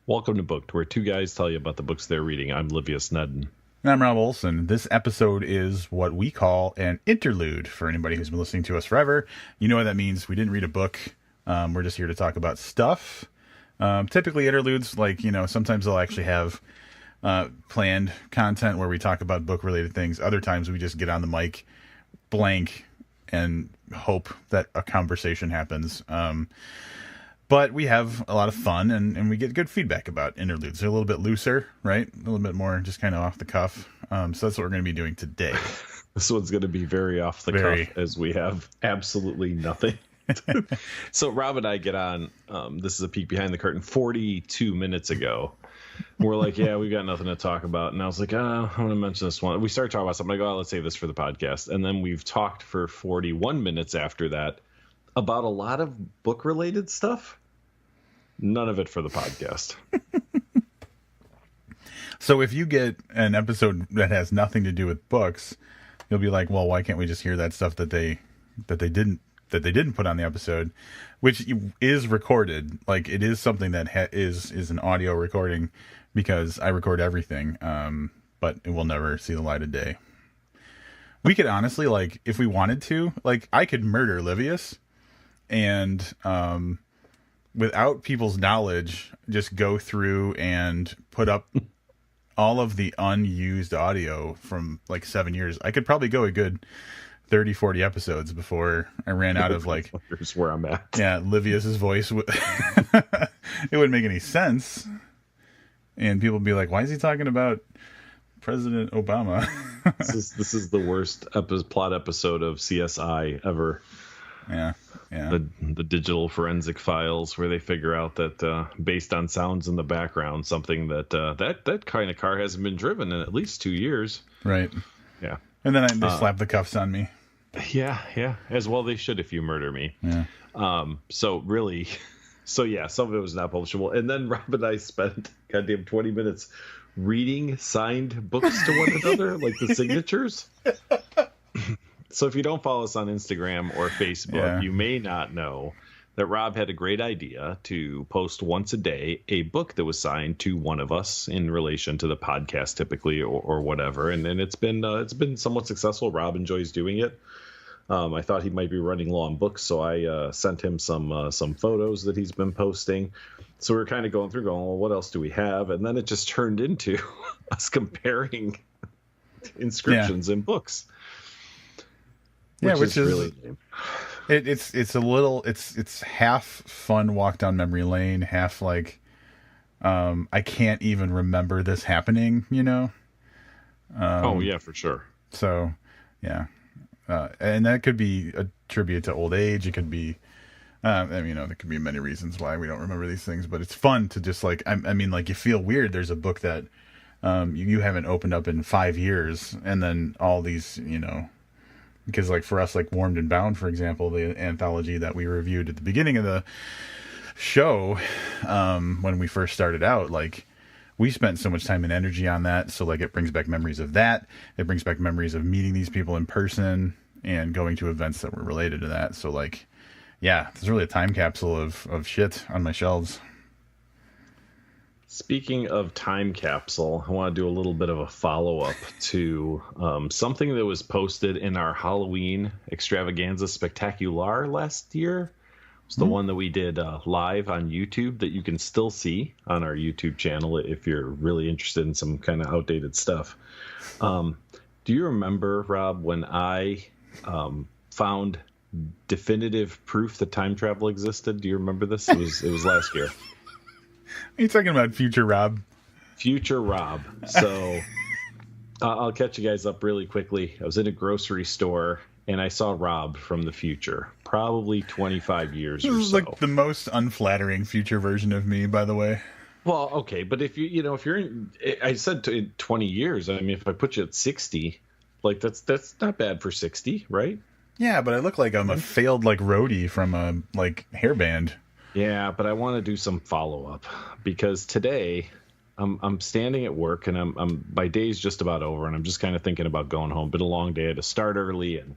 Welcome to Booked, where two guys tell you about the books they're reading. I'm Livius Nedden. And I'm Rob Olson. This episode is what we call an interlude. For anybody who's been listening to us forever, you know what that means. We didn't read a book. We're just here to talk about stuff. Typically interludes, sometimes they'll actually have planned content where we talk about book-related things. Other times we just get on the mic blank and hope that a conversation happens. But we have a lot of fun, and we get good feedback about interludes. They're a little bit looser, right? A little bit more just kind of off the cuff. So that's what we're going to be doing today. This one's going to be very off the cuff, as we have absolutely nothing. So Rob and I get on, this is a peek behind the curtain, 42 minutes ago. We're like, yeah, we got nothing to talk about. And I was like, I'm going to mention this one. We started talking about something. I go, let's save this for the podcast. And then we've talked for 41 minutes after that about a lot of book-related stuff. None of it for the podcast. So if you get an episode that has nothing to do with books, you'll be like, well, why can't we just hear that stuff that they didn't put on the episode, which is recorded. Like, it is something that is an audio recording, because I record everything, but it will never see the light of day. We could honestly, if we wanted to, I could murder Livius and without people's knowledge, just go through and put up all of the unused audio from 7 years. I could probably go a good 30, 40 episodes before I ran out of Here's where I'm at. Yeah, Livius's voice. It wouldn't make any sense. And people would be like, why is he talking about President Obama? This is the worst plot episode of CSI ever. Yeah. The digital forensic files, where they figure out that based on sounds in the background, something that kind of car hasn't been driven in at least 2 years. Right. Yeah. And then they slap the cuffs on me. Yeah. As well they should if you murder me. Yeah. So some of it was not publishable. And then Rob and I spent goddamn 20 minutes reading signed books to one another, like the signatures. So if you don't follow us on Instagram or Facebook, you may not know that Rob had a great idea to post once a day a book that was signed to one of us in relation to the podcast, typically, or whatever. And it's been somewhat successful. Rob enjoys doing it. I thought he might be running low on books, so I sent him some photos that he's been posting. So we're kind of going, well, what else do we have? And then it just turned into us comparing inscriptions in books. Which is really lame. It's half fun walk down memory lane, half I can't even remember this happening, oh yeah, for sure. So yeah, and that could be a tribute to old age. It could be, there could be many reasons why we don't remember these things, but it's fun to just you feel weird. There's a book that you haven't opened up in 5 years, and then all these, because for us, Warmed and Bound, for example, the anthology that we reviewed at the beginning of the show, when we first started out, we spent so much time and energy on that. So it brings back memories of that. It brings back memories of meeting these people in person and going to events that were related to that. So it's really a time capsule of shit on my shelves. Speaking of time capsule, I want to do a little bit of a follow-up to something that was posted in our Halloween extravaganza spectacular last year. It's the one that we did live on YouTube that you can still see on our YouTube channel if you're really interested in some kind of outdated stuff. Do you remember, Rob, when I found definitive proof that time travel existed? Do you remember this? It was last year. Are you talking about Future Rob? Future Rob. So I'll catch you guys up really quickly. I was in a grocery store and I saw Rob from the future, probably 25 years or so. This is the most unflattering future version of me, by the way. Well, okay, but if you're in, I said 20 years. I mean, if I put you at 60, that's not bad for 60, right? Yeah, but I look like I'm a failed roadie from a hairband. Yeah, but I want to do some follow-up because today I'm standing at work and I'm my day's just about over and I'm just kind of thinking about going home. Been a long day. I had to start early, and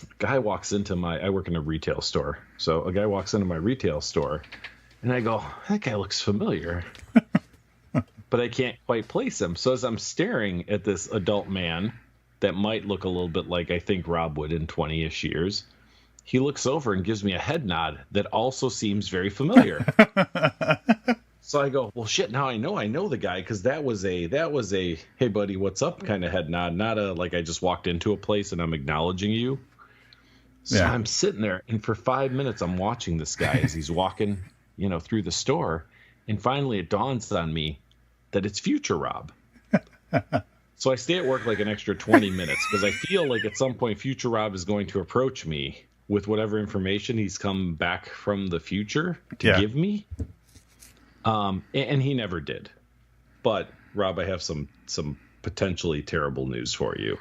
a guy walks into I work in a retail store. So a guy walks into my retail store And I go, that guy looks familiar. But I can't quite place him. So as I'm staring at this adult man that might look a little bit like I think Robb would in 20-ish years, he looks over and gives me a head nod that also seems very familiar. So I go, well, shit, now I know the guy, because that was a hey buddy, what's up kind of head nod, not a like I just walked into a place and I'm acknowledging you. So I'm sitting there, and for 5 minutes I'm watching this guy as he's walking, through the store, and finally it dawns on me that it's future Robb. So I stay at work like an extra 20 minutes because I feel like at some point future Robb is going to approach me with whatever information he's come back from the future to give me. And he never did. But Robb, I have some potentially terrible news for you.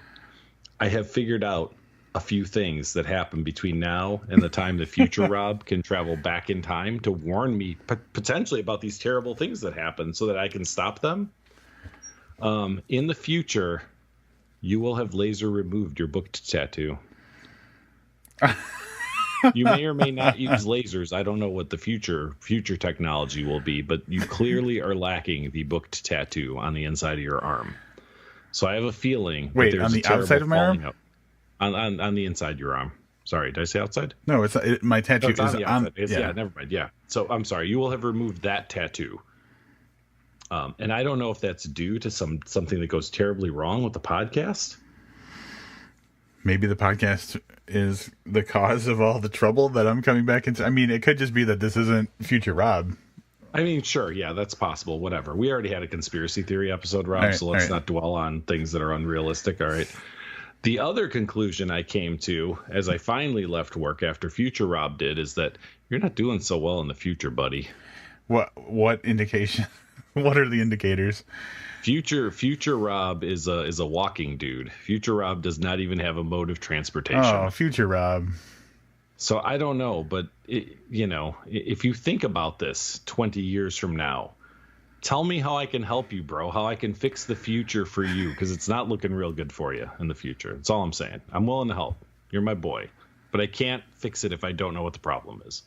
I have figured out a few things that happen between now and the time the future Robb can travel back in time to warn me potentially about these terrible things that happen so that I can stop them. In the future, you will have laser removed your booked tattoo. You may or may not use lasers. I don't know what the future technology will be, but you clearly are lacking the booked tattoo on the inside of your arm. So I have a feeling. Wait, that on the outside of my arm? On the inside of your arm. Sorry, did I say outside? No, my tattoo is on the outside. Yeah, never mind. Yeah. So I'm sorry. You will have removed that tattoo. And I don't know if that's due to something that goes terribly wrong with the podcast. Maybe the podcast is the cause of all the trouble that I'm coming back into. I mean, it could just be that this isn't future Robb. I mean, sure, yeah, that's possible. Whatever. We already had a conspiracy theory episode, Robb, so let's not dwell on things that are unrealistic. All right. The other conclusion I came to as I finally left work after future Robb did is that you're not doing so well in the future, buddy. What indication? What are the indicators? Future Robb is a walking dude. Future Robb does not even have a mode of transportation. Oh, future Robb. So I don't know, but if you think about this 20 years from now, tell me how I can help you, bro. How I can fix the future for you, because it's not looking real good for you in the future. That's all I'm saying. I'm willing to help. You're my boy, but I can't fix it if I don't know what the problem is.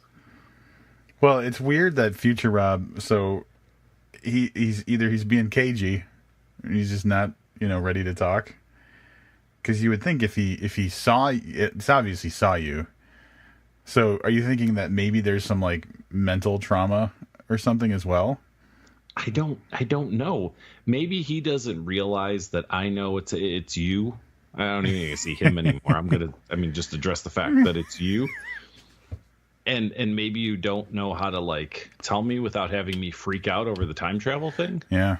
Well, it's weird that future Robb. So he's being cagey, and he's just not ready to talk. Because you would think if he saw it's obviously saw you. So are you thinking that maybe there's some like mental trauma or something as well? I don't know. Maybe he doesn't realize that I know it's you. I don't even need to see him anymore. Just address the fact that it's you. And maybe you don't know how to like tell me without having me freak out over the time travel thing. Yeah.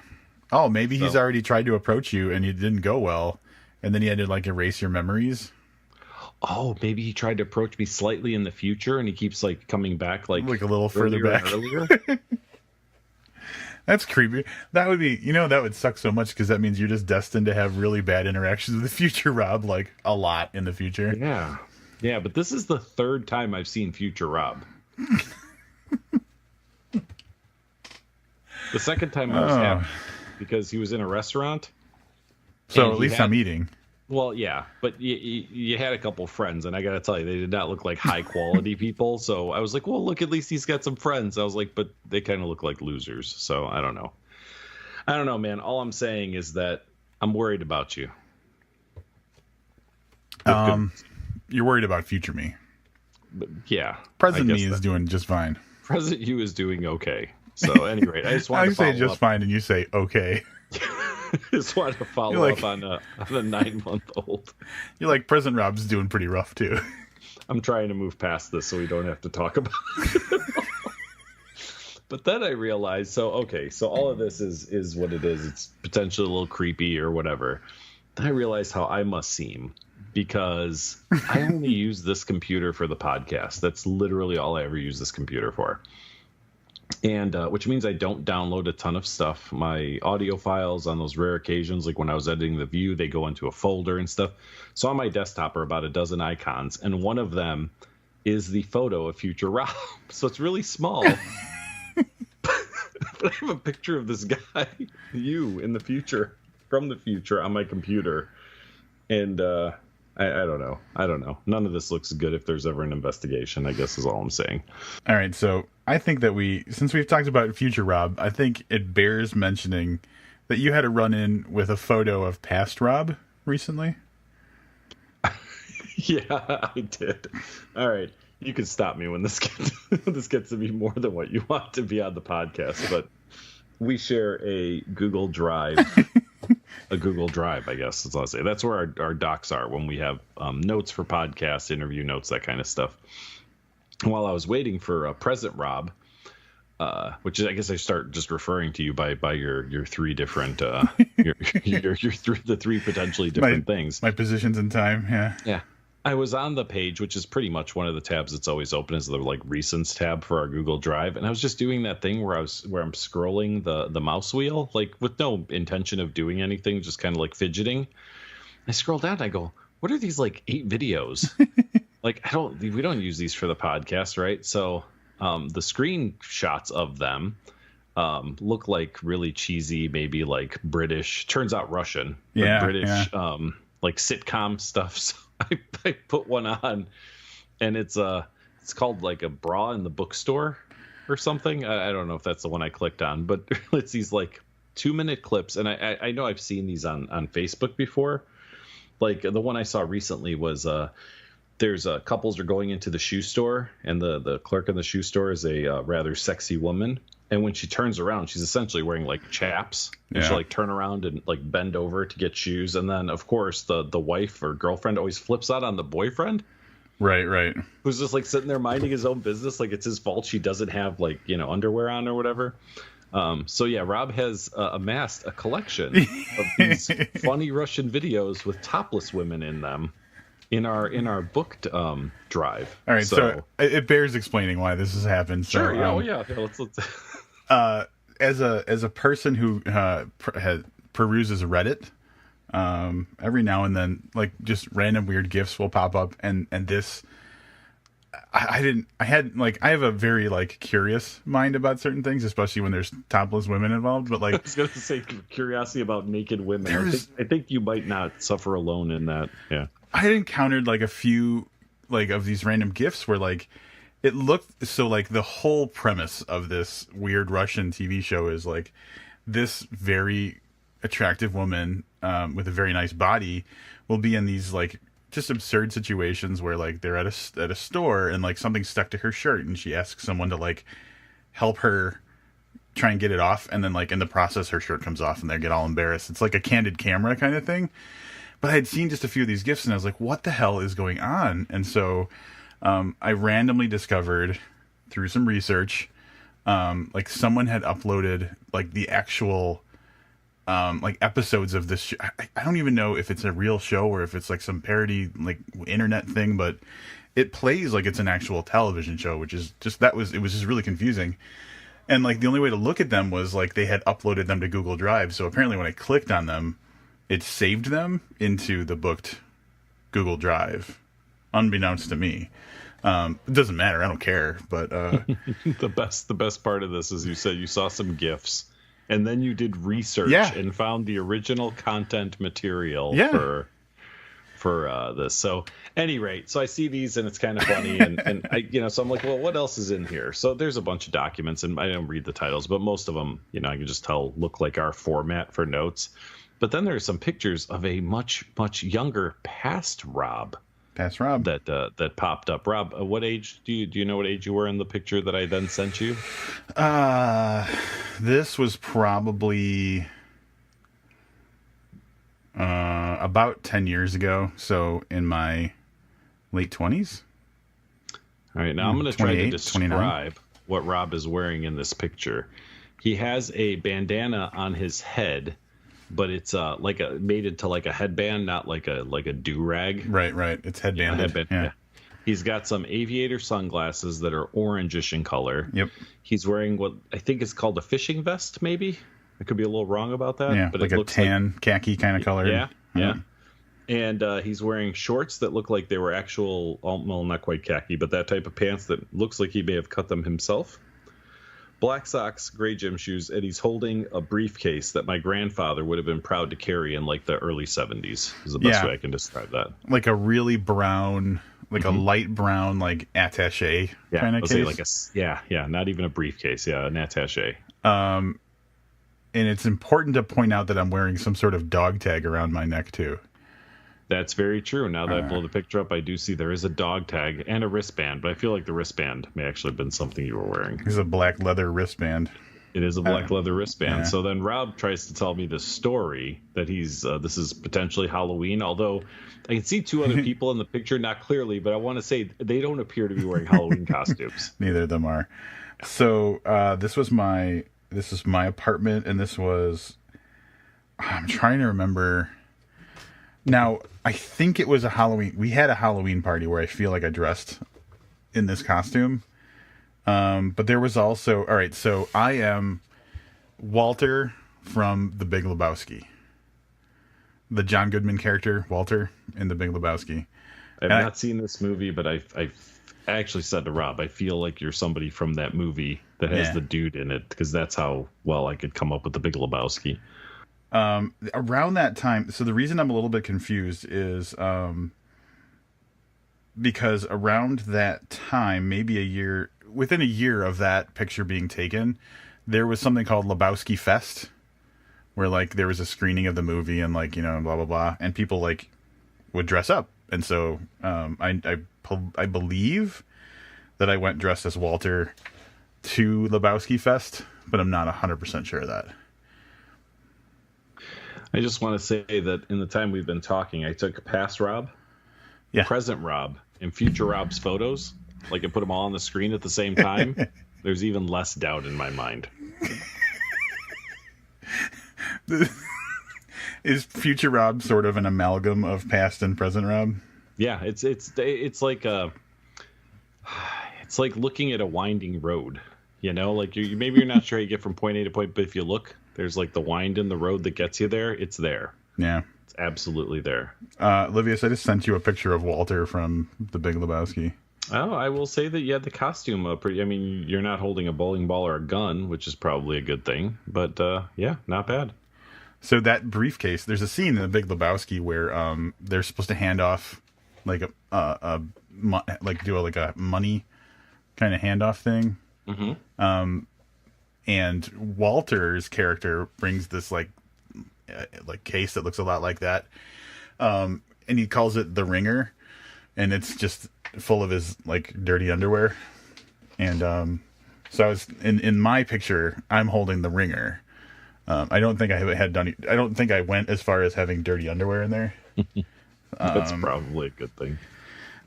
Oh, maybe he's already tried to approach you and it didn't go well, and then he had to like erase your memories. Oh, maybe he tried to approach me slightly in the future, and he keeps like coming back like a little further back. Earlier. That's creepy. That would be, that would suck so much because that means you're just destined to have really bad interactions with the future Robb, like a lot in the future. Yeah. Yeah, but this is the third time I've seen future Robb. The second time I was happy because he was in a restaurant. So at least I'm eating. Well, yeah, but you had a couple friends, and I got to tell you, they did not look like high-quality people. So I was like, well, look, at least he's got some friends. I was like, but they kind of look like losers. So I don't know. I don't know, man. All I'm saying is that I'm worried about you. You're worried about future me. But yeah. Present me is doing just fine. Present you is doing okay. So, at any rate, I just wanted to follow up. I say just fine, and you say okay. Just wanted to follow up on a 9-month-old. You're like, present Robb's doing pretty rough, too. I'm trying to move past this so we don't have to talk about it. But then I realized, so all of this is what it is. It's potentially a little creepy or whatever. Then I realized how I must seem, because I only use this computer for the podcast. That's literally all I ever use this computer for. And which means I don't download a ton of stuff. My audio files, on those rare occasions, like when I was editing The View, they go into a folder and stuff. So on my desktop are about a dozen icons, and one of them is the photo of future Robb. So it's really small. But I have a picture of this guy, you, in the future, from the future, on my computer. And I don't know. None of this looks good if there's ever an investigation, I guess is all I'm saying. All right, so I think that since we've talked about future Robb, I think it bears mentioning that you had a run-in with a photo of past Robb recently. Yeah, I did. All right. You can stop me when this gets to be more than what you want to be on the podcast, but we share a Google Drive. A Google Drive, I guess, is what I'll say. That's where our docs are when we have notes for podcasts, interview notes, that kind of stuff. While I was waiting for present Robb, which is, I guess I start just referring to you by your three different the three potentially different things. My positions in time, yeah. Yeah. I was on the page, which is pretty much one of the tabs that's always open, is the like recents tab for our Google Drive, and I was just doing that thing where I'm scrolling the mouse wheel, like with no intention of doing anything, just kind of like fidgeting. I scroll down and I go, what are these like 8 videos? Like we don't use these for the podcast, right? So the screenshots of them look like really cheesy, maybe like British, turns out Russian, yeah, British, yeah. like sitcom stuff. So I put one on, and it's called like a bra in the bookstore or something. I don't know if that's the one I clicked on, but it's these like 2-minute clips, and I know I've seen these on Facebook before. Like the one I saw recently was there's couples are going into the shoe store, and the clerk in the shoe store is a rather sexy woman. And when she turns around, she's essentially wearing like chaps. And she'll like turn around and like bend over to get shoes. And then, of course, the wife or girlfriend always flips out on the boyfriend. Right. Who's just like sitting there minding his own business. Like it's his fault she doesn't have like, underwear on or whatever. So yeah, Robb has amassed a collection of these funny Russian videos with topless women in them in our booked drive. All right. So it bears explaining why this has happened. So, sure. Yeah. Let's as a person who peruses Reddit, every now and then, like just random weird GIFs will pop up, and this, I have a very like curious mind about certain things, especially when there's topless women involved. But like, I was going to say curiosity about naked women. I think you might not suffer alone in that. Yeah, I had encountered like a few like of these random GIFs where like. It looked so like the whole premise of this weird Russian TV show is like this very attractive woman with a very nice body will be in these like just absurd situations where like they're at a store and like something's stuck to her shirt and she asks someone to like help her try and get it off, and then like in the process her shirt comes off and they get all embarrassed. It's like a candid camera kind of thing. But I had seen just a few of these GIFs and I was like, what the hell is going on? And so I randomly discovered through some research, like someone had uploaded like the actual, like episodes of this show. I don't even know if it's a real show or if it's like some parody, like internet thing, but it plays like it's an actual television show, which is just, it was just really confusing. And like the only way to look at them was like they had uploaded them to Google Drive. So apparently when I clicked on them, it saved them into the booked Google Drive, unbeknownst to me. It doesn't matter. I don't care. But the best part of this is you said you saw some GIFs and then you did research and found the original content material for this. So any rate, so I see these and it's kind of funny and I, so I'm like, well, what else is in here? So there's a bunch of documents and I don't read the titles, but most of them, I can just tell look like our format for notes. But then there's some pictures of a much, much younger past Robb. Past Robb. That popped up. Robb, what age do you know what age you were in the picture that I then sent you? This was probably about 10 years ago. So in my late 20s. All right, now I'm going to try to describe 29. What Robb is wearing in this picture. He has a bandana on his head, but it's made into like a headband, not like a do-rag. Right. It's headbanded. Yeah. He's got some aviator sunglasses that are orangish in color. Yep. He's wearing what I think is called a fishing vest, maybe. I could be a little wrong about that. Yeah, but like it a tan, khaki kind of color. Yeah. And he's wearing shorts that look like they were actual, well, not quite khaki, but that type of pants that looks like he may have cut them himself. Black socks, gray gym shoes, and he's holding a briefcase that my grandfather would have been proud to carry in like the early 70s. Is the best way I can describe that. Like a really brown, a light brown like attaché kind of case. Say like not even a briefcase, an attaché. And it's important to point out that I'm wearing some sort of dog tag around my neck too. That's very true. Now that I blow the picture up, I do see there is a dog tag and a wristband, but I feel like the wristband may actually have been something you were wearing. It's a black leather wristband. It is a black leather wristband. Yeah. So then Robb tries to tell me the story that this is potentially Halloween, although I can see two other people in the picture, not clearly, but I want to say they don't appear to be wearing Halloween costumes. Neither of them are. So this is my apartment, and I'm trying to remember. Now, I think it was we had a Halloween party where I feel like I dressed in this costume. But there was also, all right, so I am Walter from The Big Lebowski. The John Goodman character, Walter, in The Big Lebowski. I've not seen this movie, but I actually said to Robb, I feel like you're somebody from that movie that has the dude in it, because that's how well I could come up with The Big Lebowski. Around that time, so the reason I'm a little bit confused is because around that time, maybe within a year of that picture being taken, there was something called Lebowski Fest, where like there was a screening of the movie and like, blah, blah, blah. And people like would dress up. And so I believe that I went dressed as Walter to Lebowski Fest, but I'm not 100% sure of that. I just want to say that in the time we've been talking, I took past Robb, present Robb, and future Robb's photos. Like I put them all on the screen at the same time. There's even less doubt in my mind. Is future Robb sort of an amalgam of past and present Robb? Yeah, it's like it's like looking at a winding road. Like maybe you're not sure how you get from point A to point, but if you look, there's like the wind in the road that gets you there. It's there. Yeah, it's absolutely there. Livius, I just sent you a picture of Walter from The Big Lebowski. Oh, I will say that the costume you're not holding a bowling ball or a gun, which is probably a good thing, but not bad. So that briefcase, there's a scene in The Big Lebowski where they're supposed to hand off like a money kind of handoff thing. Mm-hmm. And Walter's character brings this like case that looks a lot like that, and he calls it the Ringer, and it's just full of his like dirty underwear. And so I was in my picture, I'm holding the Ringer. I don't think I don't think I went as far as having dirty underwear in there. That's probably a good thing.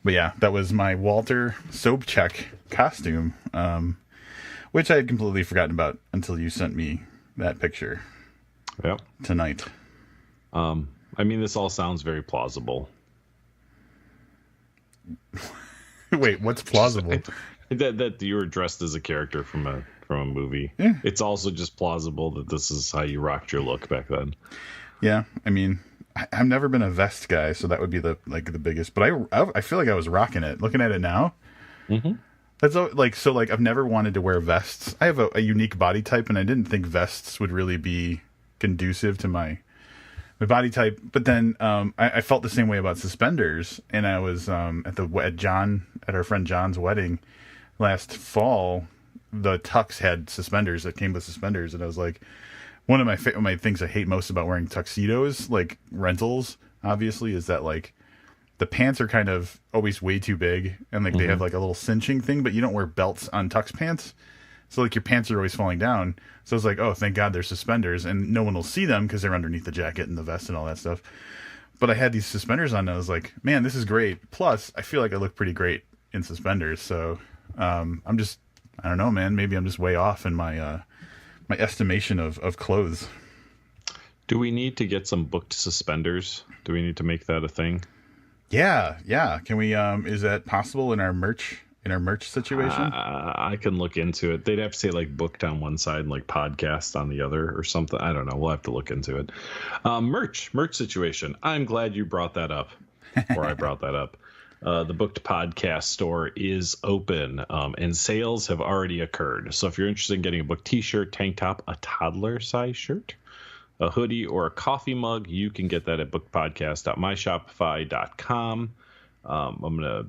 But yeah, that was my Walter soap check costume, which I had completely forgotten about until you sent me that picture. Yep. Tonight. This all sounds very plausible. Wait, what's plausible? that you were dressed as a character from a movie. Yeah. It's also just plausible that this is how you rocked your look back then. Yeah, I've never been a vest guy, so that would be the biggest. But I feel like I was rocking it. Looking at it now, that's like I've never wanted to wear vests. I have a unique body type, and I didn't think vests would really be conducive to my body type. But then I felt the same way about suspenders, and I was at our friend John's wedding last fall. The tux had suspenders that came with suspenders, and I was like, one of my things I hate most about wearing tuxedos, like rentals, obviously, is that like the pants are kind of always way too big, and like they have like a little cinching thing, but you don't wear belts on tux pants, so like your pants are always falling down. So it's like, oh, thank God there's suspenders, and no one will see them because they're underneath the jacket and the vest and all that stuff. But I had these suspenders on, and I was like, man, this is great. Plus, I feel like I look pretty great in suspenders. So I don't know, man. Maybe I'm just way off in my my estimation of clothes. Do we need to get some booked suspenders? Do we need to make that a thing? Yeah. Can we? Is that possible in our merch situation? I can look into it. They'd have to say like booked on one side and like podcast on the other or something. I don't know. We'll have to look into it. Merch situation. I'm glad you brought that up, or I brought that up. The Booked Podcast store is open, and sales have already occurred. So if you're interested in getting a booked t-shirt, tank top, a toddler size shirt, a hoodie, or a coffee mug, you can get that at bookedpodcast.myshopify.com.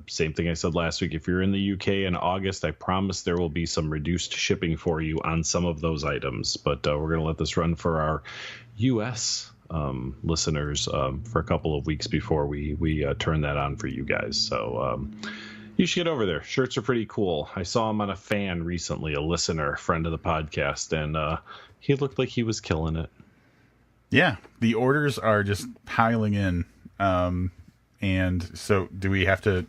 Same thing I said last week. If you're in the UK in August, I promise there will be some reduced shipping for you on some of those items. But we're going to let this run for our US listeners for a couple of weeks before we turn that on for you guys. So you should get over there. Shirts are pretty cool. I saw him on a fan recently, a listener, friend of the podcast, and he looked like he was killing it. Yeah, the orders are just piling in. And so do we have to,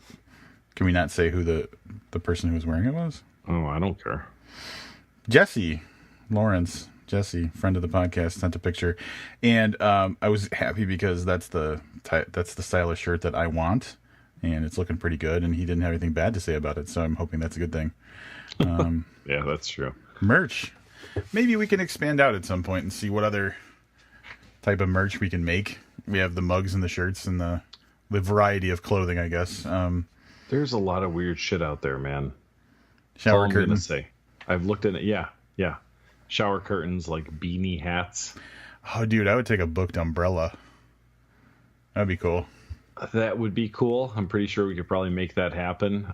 can we not say who the person who was wearing it was? Oh, I don't care. Jesse, friend of the podcast, sent a picture. And I was happy because that's the style of shirt that I want. And it's looking pretty good. And he didn't have anything bad to say about it. So I'm hoping that's a good thing. Yeah, that's true. Merch. Maybe we can expand out at some point and see what other type of merch we can make. We have the mugs and the shirts and the variety of clothing, I guess. There's a lot of weird shit out there, man. Shower curtains. Say. I've looked at it. Yeah. Shower curtains, like beanie hats. Oh, dude, I would take a booked umbrella. That'd be cool. That would be cool. I'm pretty sure we could probably make that happen.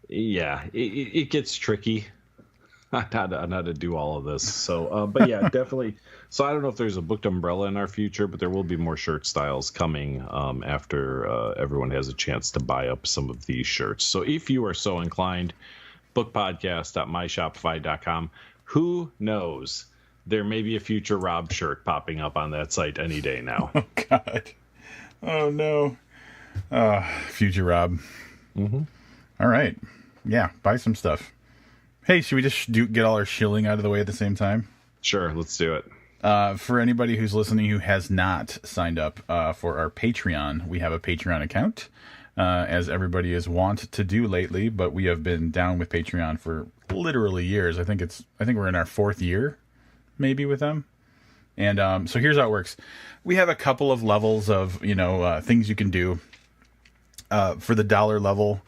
Yeah, it gets tricky on how to do all of this. So, but yeah, definitely. So I don't know if there's a booked umbrella in our future, but there will be more shirt styles coming after everyone has a chance to buy up some of these shirts. So if you are so inclined, bookpodcast.myshopify.com. Who knows? There may be a future Robb shirt popping up on that site any day now. Oh, God. Oh, no. Future Robb. Mm-hmm. All right. Yeah, buy some stuff. Hey, should we just get all our shilling out of the way at the same time? Sure, let's do it. For anybody who's listening who has not signed up for our Patreon, we have a Patreon account, as everybody is wont to do lately, but we have been down with Patreon for literally years. I think we're in our 4th year, maybe, with them. And so here's how it works. We have a couple of levels of, things you can do. For the $1 level,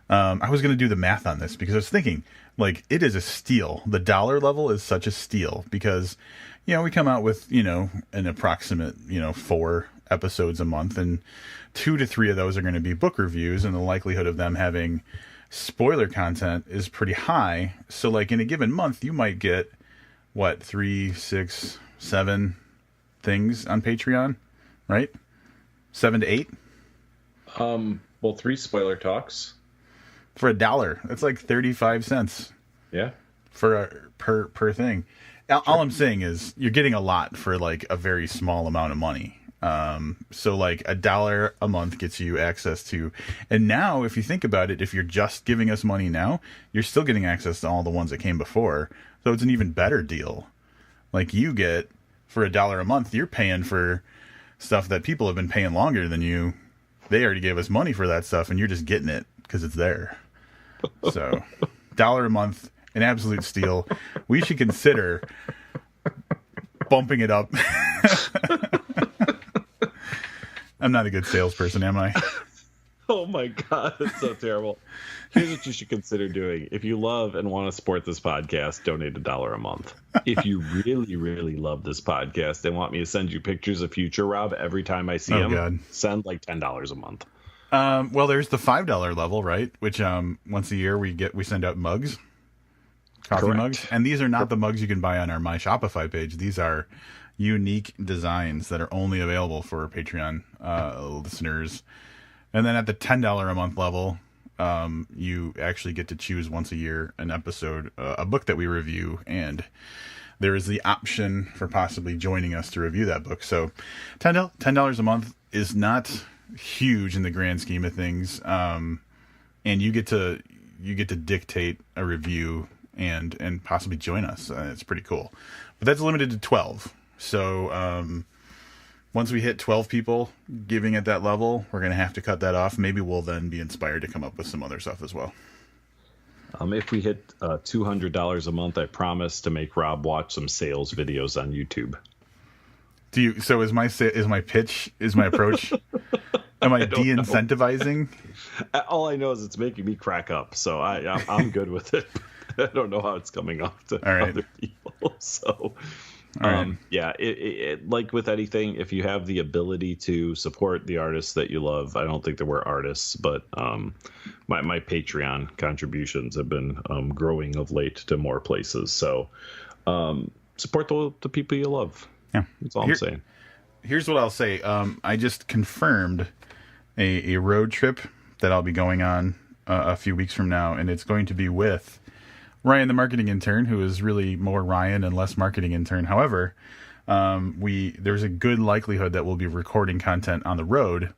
I was going to do the math on this because I was thinking, like, it is a steal. The $1 level is such a steal because, we come out with, an approximate, 4 episodes a month, and 2 to 3 of those are going to be book reviews, and the likelihood of them having spoiler content is pretty high. So, like, in a given month, you might get, 3, 6, 7 things on Patreon, right? 7 to 8? 3 spoiler talks. For $1. That's like 35 cents. Yeah. For per thing. All I'm saying is you're getting a lot for like a very small amount of money. So like $1 a month gets you access to, and now if you think about it, if you're just giving us money now, you're still getting access to all the ones that came before. So it's an even better deal. Like you get for $1 a month, you're paying for stuff that people have been paying longer than you. They already gave us money for that stuff, and you're just getting it because it's there. So $1 a month, an absolute steal. We should consider bumping it up. I'm not a good salesperson, am I? Oh my God, that's so terrible. Here's what you should consider doing. If you love and want to support this podcast, donate $1 a month. If you really, really love this podcast and want me to send you pictures of future Robb every time I see him, God. Send like $10 a month. Well, there's the $5 level, right? Which once a year we send out mugs, coffee Correct. mugs, and these are not the mugs you can buy on our My Shopify page. These are unique designs that are only available for Patreon listeners. And then at the $10 a month level, you actually get to choose once a year an episode, a book that we review, and there is the option for possibly joining us to review that book. So $10 a month is not huge in the grand scheme of things, and you get to dictate a review and possibly join us. It's pretty cool, but that's limited to 12. So once we hit 12 people giving at that level, we're going to have to cut that off. Maybe we'll then be inspired to come up with some other stuff as well. If we hit $200 a month, I promise to make Robb watch some sales videos on YouTube. So is my pitch, is my approach, am I de-incentivizing? All I know is it's making me crack up, so I'm good with it. I don't know how it's coming off to other people. So, All All right. Yeah, like with anything, if you have the ability to support the artists that you love, I don't think that we're artists, but my Patreon contributions have been growing of late to more places. So support the people you love. Yeah, that's all I'm saying. Here's what I'll say. I just confirmed a road trip that I'll be going on a few weeks from now, and it's going to be with Ryan, the marketing intern, who is really more Ryan and less marketing intern. However, there's a good likelihood that we'll be recording content on the road,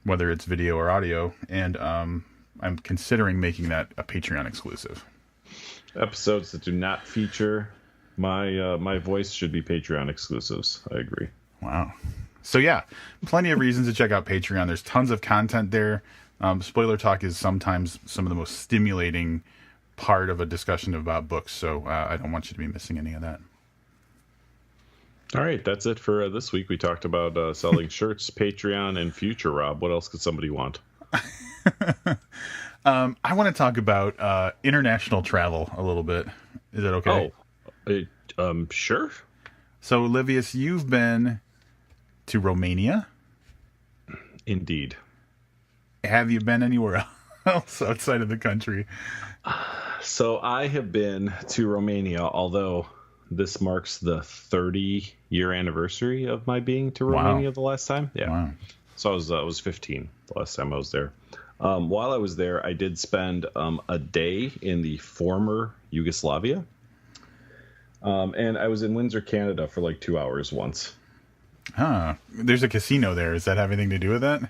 whether it's video or audio, and I'm considering making that a Patreon exclusive. Episodes that do not feature my voice should be Patreon exclusives. I agree. Wow. So yeah, plenty of reasons to check out Patreon. There's tons of content there. Spoiler talk is sometimes some of the most stimulating part of a discussion about books, so I don't want you to be missing any of that. All right, that's it for this week. We talked about selling shirts, Patreon, and future. Rob, what else could somebody want? I want to talk about international travel a little bit. Is that okay? Sure. So, Livius, you've been to Romania. Indeed. Have you been anywhere else outside of the country? So I have been to Romania, although this marks the 30-year anniversary of my being to Romania the last time. Yeah. Wow. So I was 15 the last time I was there. While I was there, I did spend a day in the former Yugoslavia. And I was in Windsor, Canada for like 2 hours once. Huh. There's a casino there. Does that have anything to do with that?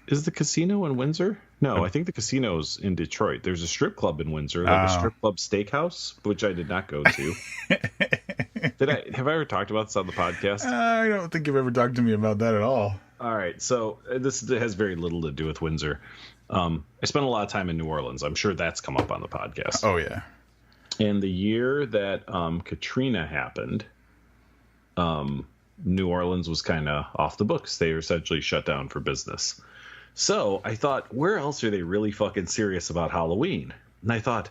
Is the casino in Windsor? No, I think the casino's in Detroit. There's a strip club in Windsor, like a strip club steakhouse, which I did not go to. Have I ever talked about this on the podcast? I don't think you've ever talked to me about that at all. All right, so this has very little to do with Windsor. I spent a lot of time in New Orleans. I'm sure that's come up on the podcast. Oh, yeah. And the year that Katrina happened, New Orleans was kind of off the books. They were essentially shut down for business. So I thought, where else are they really fucking serious about Halloween? And I thought,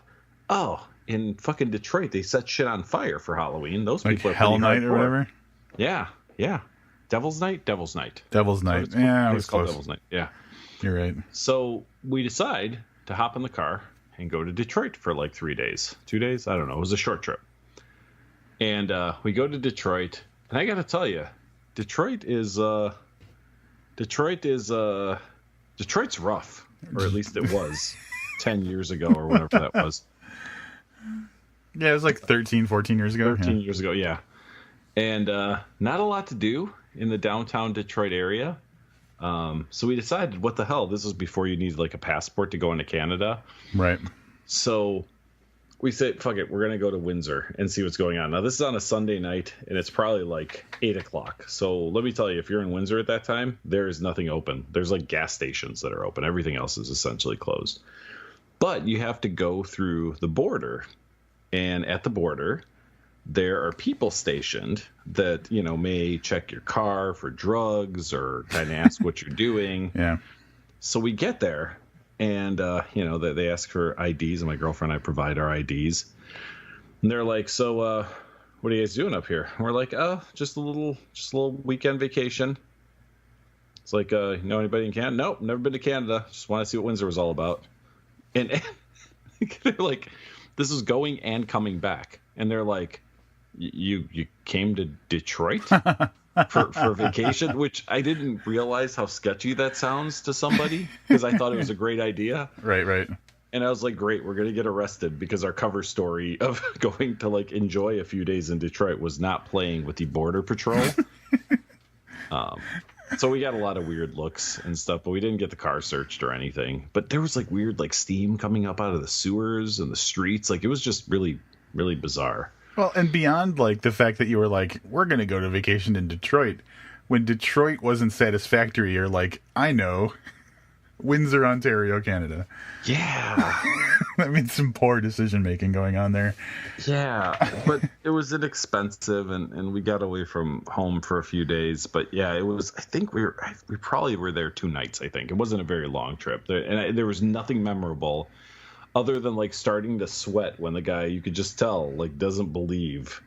in fucking Detroit, they set shit on fire for Halloween. Those like people are Hell Night or whatever? Yeah. Devil's Night? Devil's Night. Yeah, it was close. Devil's Night, yeah. You're right. So we decide to hop in the car and go to Detroit for like 3 days. 2 days? I don't know. It was a short trip. And we go to Detroit. And I got to tell you, Detroit's rough, or at least it was 10 years ago or whatever that was. Yeah, it was like 13, 14 years ago. 13 years ago, yeah. And not a lot to do in the downtown Detroit area. So we decided, what the hell? This was before you needed like a passport to go into Canada. Right. So we said, fuck it, we're going to go to Windsor and see what's going on. Now, this is on a Sunday night, and it's probably like 8 o'clock. So let me tell you, if you're in Windsor at that time, there is nothing open. There's like gas stations that are open. Everything else is essentially closed. But you have to go through the border. And at the border, there are people stationed that, may check your car for drugs or kind of ask what you're doing. Yeah. So we get there. And, they ask for IDs, and my girlfriend and I provide our IDs. And they're like, so what are you guys doing up here? And we're like, just a little weekend vacation. It's like, know anybody in Canada? Nope, never been to Canada. Just want to see what Windsor was all about. And they're like, this is going and coming back. And they're like, you came to Detroit for vacation, which I didn't realize how sketchy that sounds to somebody, because I thought it was a great idea. Right. And I was like, great, we're going to get arrested because our cover story of going to like enjoy a few days in Detroit was not playing with the Border Patrol. So we got a lot of weird looks and stuff, but we didn't get the car searched or anything. But there was like weird like steam coming up out of the sewers and the streets. Like it was just really, really bizarre. Well, and beyond like the fact that you were like, we're going to go to vacation in Detroit, when Detroit wasn't satisfactory, you're like, I know, Windsor, Ontario, Canada. Yeah. That means some poor decision making going on there. Yeah, but it was inexpensive, and we got away from home for a few days. But yeah, it was. I think we probably were there 2 nights. I think it wasn't a very long trip, there was nothing memorable, other than like starting to sweat when the guy, you could just tell, like doesn't believe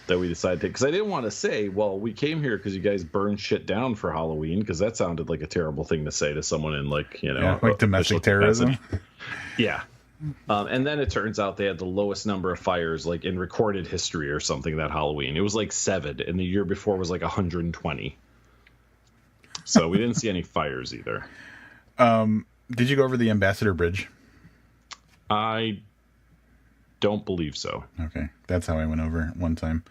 that we decided to, because I didn't want to say, well, we came here because you guys burned shit down for Halloween, because that sounded like a terrible thing to say to someone in, like, you know, like domestic terrorism. Yeah. And then it turns out they had the lowest number of fires, like, in recorded history or something that Halloween. It was like 7, and the year before was like 120. So we didn't see any fires either. Did you go over the Ambassador Bridge? I don't believe so. Okay, that's how I went over one time.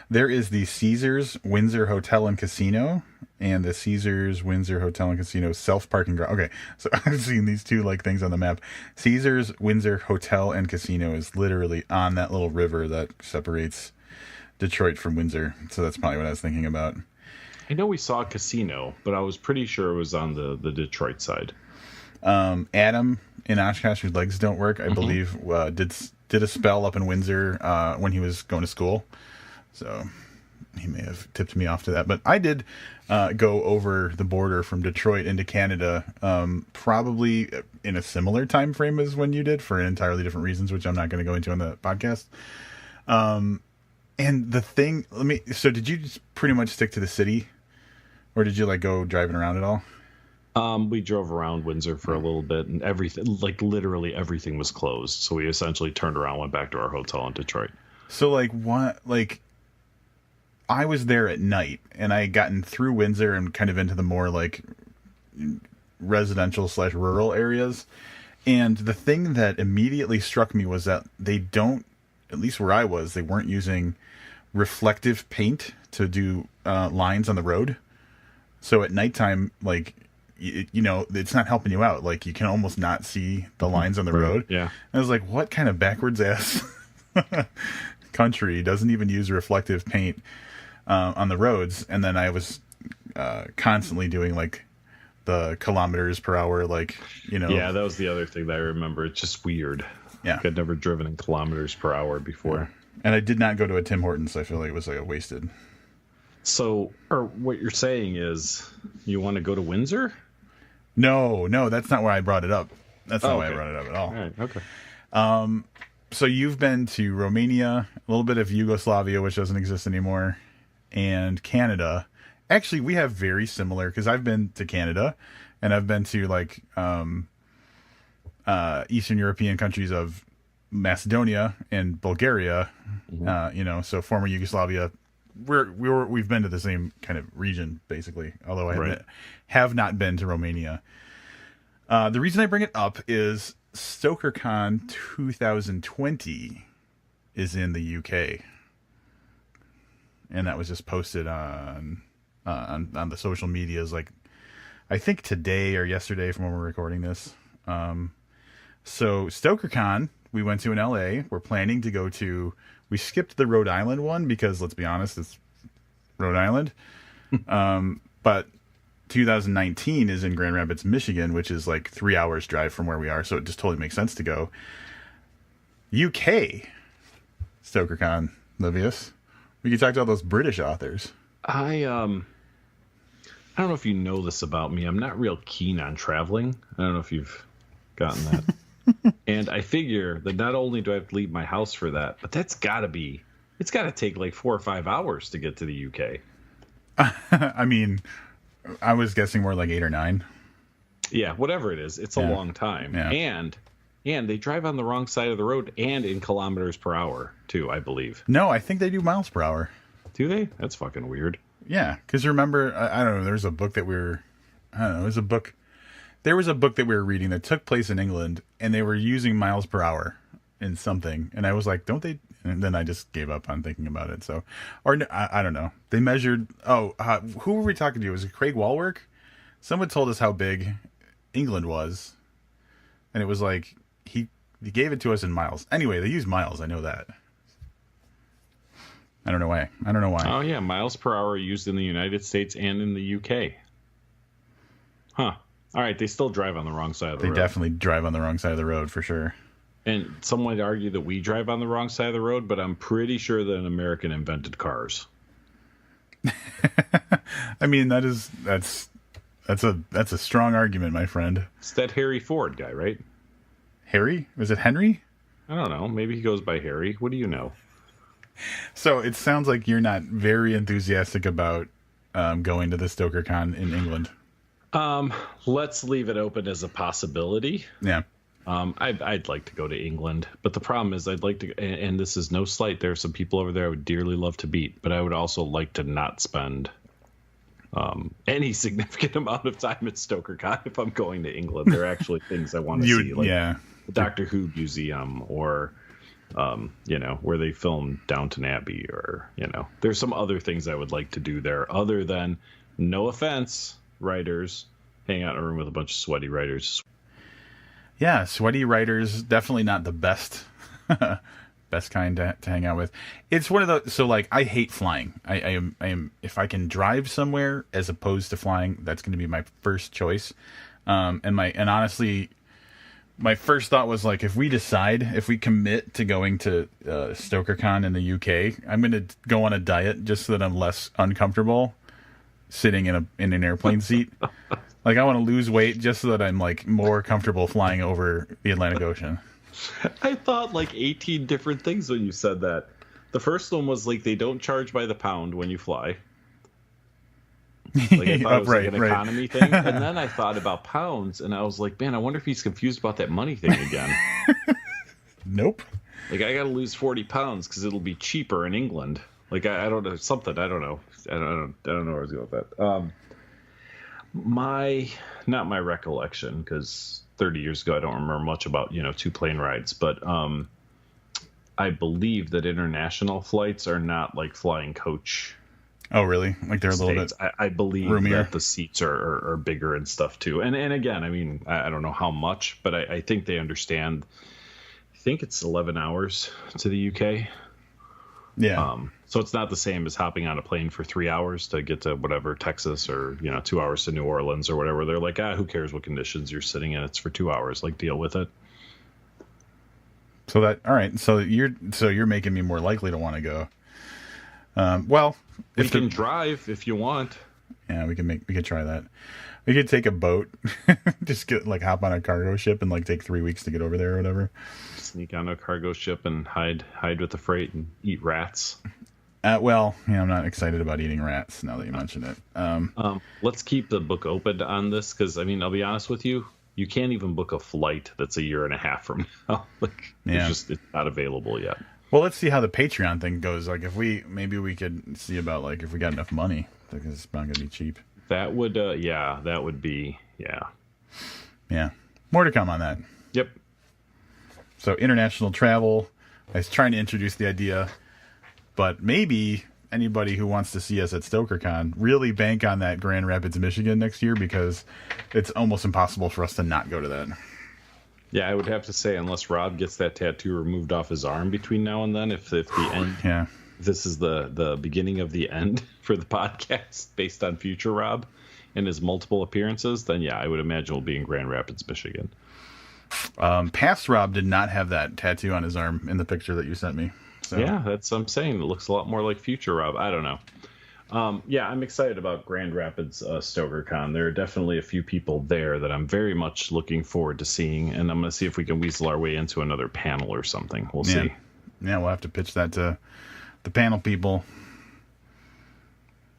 There is the Caesars Windsor Hotel and Casino, and the Caesars Windsor Hotel and Casino self-parking garage. Okay, so I've seen these two like things on the map. Caesars Windsor Hotel and Casino is literally on that little river that separates Detroit from Windsor. So that's probably what I was thinking about. I know we saw a casino, but I was pretty sure it was on the Detroit side. Adam in Oshkosh, whose legs don't work, I believe, did a spell up in Windsor when he was going to school. So he may have tipped me off to that. But I did go over the border from Detroit into Canada, probably in a similar time frame as when you did, for entirely different reasons, which I'm not going to go into on the podcast. And the thing, so did you just pretty much stick to the city, or did you like go driving around at all? We drove around Windsor for a little bit, and everything, like literally everything was closed. So we essentially turned around, went back to our hotel in Detroit. So like what, like I was there at night, and I had gotten through Windsor and kind of into the more like residential / rural areas. And the thing that immediately struck me was that they don't, at least where I was, they weren't using reflective paint to do lines on the road. So at nighttime, like, you know, it's not helping you out. Like, you can almost not see the lines on the road. Yeah. And I was like, what kind of backwards ass country doesn't even use reflective paint on the roads? And then I was constantly doing like the kilometers per hour, like, you know. Yeah, that was the other thing that I remember. It's just weird. Yeah. Like, I'd never driven in kilometers per hour before. Yeah. And I did not go to a Tim Hortons, so I feel like it was like a wasted. So, or what you're saying is you want to go to Windsor? No, that's not why I brought it up. That's not why I brought it up at all. All right, okay. So you've been to Romania, a little bit of Yugoslavia, which doesn't exist anymore, and Canada. Actually, we have very similar, because I've been to Canada, and I've been to like Eastern European countries of Macedonia and Bulgaria. You know, so former Yugoslavia. We've been to the same kind of region, basically, although I have not been to Romania. The reason I bring it up is StokerCon 2020 is in the UK, and that was just posted on the social medias, like I think today or yesterday from when we're recording this. So StokerCon, we went to in LA. We're planning to go to. We skipped the Rhode Island one because, let's be honest, it's Rhode Island. But 2019 is in Grand Rapids, Michigan, which is like 3 hours drive from where we are. So it just totally makes sense to go. UK, StokerCon, Livius. We could talk to all those British authors. I don't know if you know this about me. I'm not real keen on traveling. I don't know if you've gotten that. And I figure that not only do I have to leave my house for that, but it's got to take like 4 or 5 hours to get to the UK. I mean, I was guessing more like 8 or 9. Yeah, whatever it is, it's a long time. Yeah. And they drive on the wrong side of the road and in kilometers per hour too, I believe. No, I think they do miles per hour. Do they? That's fucking weird. Yeah, because remember, I don't know, there's a book that there was a book that we were reading that took place in England, and they were using miles per hour in something. And I was like, don't they? And then I just gave up on thinking about it. So, or I don't know. They measured, who were we talking to? Was it Craig Walwork? Someone told us how big England was. And it was like, he gave it to us in miles. Anyway, they use miles. I know that. I don't know why. Oh, yeah. Miles per hour used in the United States and in the UK. Huh. All right, they still drive on the wrong side of the road. They definitely drive on the wrong side of the road, for sure. And some might argue that we drive on the wrong side of the road, but I'm pretty sure that an American invented cars. I mean, that's a strong argument, my friend. It's that Harry Ford guy, right? Harry? Was it Henry? I don't know. Maybe he goes by Harry. What do you know? So it sounds like you're not very enthusiastic about going to the StokerCon in England. Let's leave it open as a possibility. Yeah. I'd like to go to England, but the problem is I'd like to, and this is no slight, there are some people over there I would dearly love to meet, but I would also like to not spend any significant amount of time at StokerCon if I'm going to England. There are actually things I want to see, like the Doctor Who Museum, or where they filmed Downton Abbey, or there's some other things I would like to do there other than, no offense, writers, hang out in a room with a bunch of sweaty writers. Yeah, sweaty writers, definitely not the best kind to hang out with. It's one of those. So like, I hate flying. I am. If I can drive somewhere as opposed to flying, that's going to be my first choice. And honestly, my first thought was like, if we commit to going to StokerCon in the UK, I'm going to go on a diet just so that I'm less uncomfortable sitting in an airplane seat. Like, I want to lose weight just so that I'm like more comfortable flying over the Atlantic Ocean. I thought like 18 different things when you said that. The first one was like, they don't charge by the pound when you fly. Like, I thought it was like an economy thing. And then I thought about pounds, and I was like, man, I wonder if he's confused about that money thing again. Nope. Like, I got to lose 40 pounds because it'll be cheaper in England. Like, I don't know, something. I don't know. I don't know where I was going with that. Not my recollection, because 30 years ago I don't remember much about 2 plane rides, but I believe that international flights are not like flying coach. Oh, really? Like, they're a little bit I believe roomier. That the seats are bigger and stuff too. And again, I mean, I don't know how much, but I think they understand. I think it's 11 hours to the UK. Yeah. So it's not the same as hopping on a plane for 3 hours to get to whatever, Texas, or 2 hours to New Orleans or whatever. They're like, who cares what conditions you're sitting in? It's for 2 hours. Like, deal with it. So all right. So you're making me more likely to want to go. Well, we can drive if you want. Yeah, we could try that. We could take a boat, just hop on a cargo ship and take 3 weeks to get over there or whatever. Sneak on a cargo ship and hide with the freight and eat rats. Well, I'm not excited about eating rats now that you mention it. Let's keep the book open on this, because I mean, I'll be honest with you, you can't even book a flight that's a year and a half from now. It's not available yet. Well, let's see how the Patreon thing goes. Like, maybe we could see about if we got enough money, because it's not going to be cheap. That would, that would be, yeah. More to come on that. Yep. So, international travel. I was trying to introduce the idea, but maybe anybody who wants to see us at StokerCon really bank on that Grand Rapids, Michigan next year, because it's almost impossible for us to not go to that. Yeah, I would have to say, unless Robb gets that tattoo removed off his arm between now and then, if the end, this is the beginning of the end for the podcast based on future Robb and his multiple appearances, then I would imagine we'll be in Grand Rapids, Michigan. Past Robb did not have that tattoo on his arm in the picture that you sent me. So. Yeah, that's what I'm saying. It looks a lot more like future Robb. I don't know. I'm excited about Grand Rapids StokerCon. There are definitely a few people there that I'm very much looking forward to seeing, and I'm going to see if we can weasel our way into another panel or something. We'll see. Yeah, we'll have to pitch that to the panel people.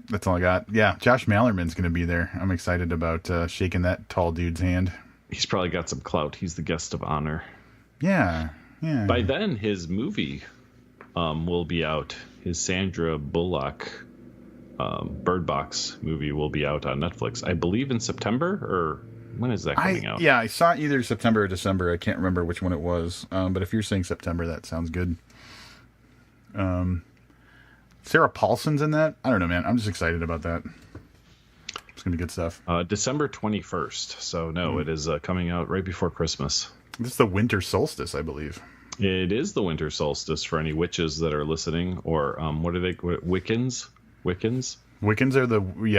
That's all I got. Yeah, Josh Mallerman's going to be there. I'm excited about shaking that tall dude's hand. He's probably got some clout. He's the guest of honor. Yeah. By then, his movie will be out. His Sandra Bullock Bird Box movie will be out on Netflix, I believe in September, or when is that coming out? Yeah, I saw either September or December. I can't remember which one it was. But if you're saying September, that sounds good. Sarah Paulson's in that. I don't know, man. I'm just excited about that. It's gonna be good stuff. December 21st. So no, it is coming out right before Christmas. This is the winter solstice, I believe. It is the winter solstice for any witches that are listening, or what are they? Wiccans? Wiccans are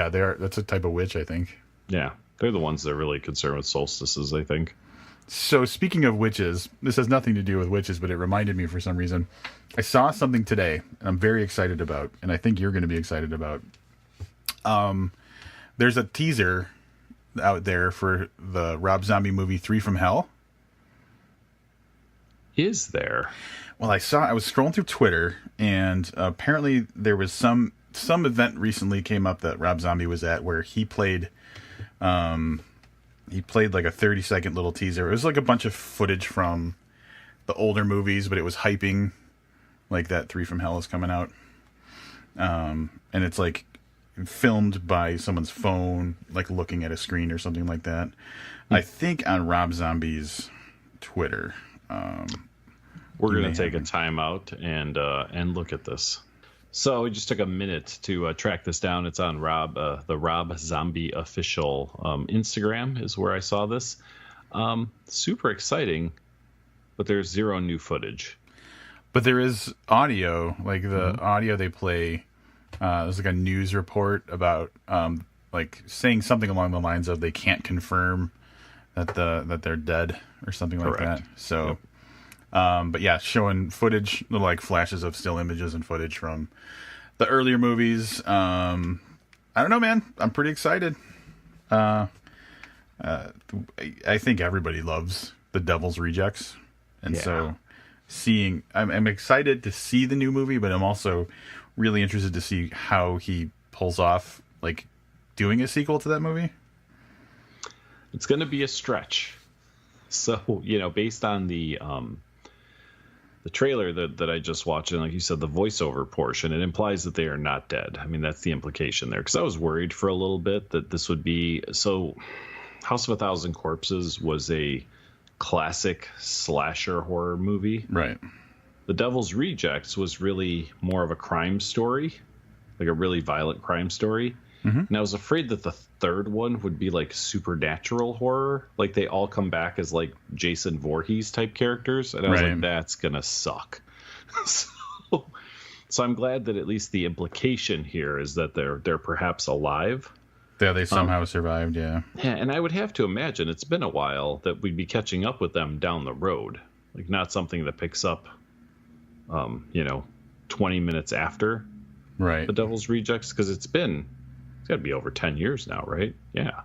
they are. That's a type of witch, I think. Yeah, they're the ones that are really concerned with solstices, I think. So speaking of witches, this has nothing to do with witches, but it reminded me for some reason. I saw something today, and I'm very excited about, and I think you're going to be excited about. There's a teaser out there for the Rob Zombie movie 3 from Hell. is there? Well, I was scrolling through Twitter, and apparently there was some event recently came up that Rob Zombie was at where he played like a 30-second little teaser. It was like a bunch of footage from the older movies, but it was hyping like that 3 from Hell is coming out. And it's like filmed by someone's phone, like looking at a screen or something like that. I think on Rob Zombie's Twitter. We're going to take a time out and look at this. So we just took a minute to track this down. It's on the Rob Zombie official Instagram is where I saw this. Super exciting, but there's zero new footage. But there is audio, like the audio they play. There's like a news report about like saying something along the lines of they can't confirm that they're dead or something like that. So. Yep. But yeah, showing footage, little like flashes of still images and footage from the earlier movies. I don't know, man. I'm pretty excited. I think everybody loves The Devil's Rejects, and so I'm excited to see the new movie, but I'm also really interested to see how he pulls off like doing a sequel to that movie. It's going to be a stretch. So, based on the trailer that I just watched, and like you said, the voiceover portion, it implies that they are not dead. I mean, that's the implication there. Because I was worried for a little bit that this would be... So, House of a Thousand Corpses was a classic slasher horror movie. Right. The Devil's Rejects was really more of a crime story, like a really violent crime story. Mm-hmm. And I was afraid that the third one would be like supernatural horror. Like they all come back as like Jason Voorhees type characters. And I was like, that's going to suck. So I'm glad that at least the implication here is that they're perhaps alive. Yeah, they somehow survived, yeah. Yeah, and I would have to imagine it's been a while that we'd be catching up with them down the road. Like not something that picks up, 20 minutes after The Devil's Rejects. Because it's got to be over 10 years now, right? Yeah.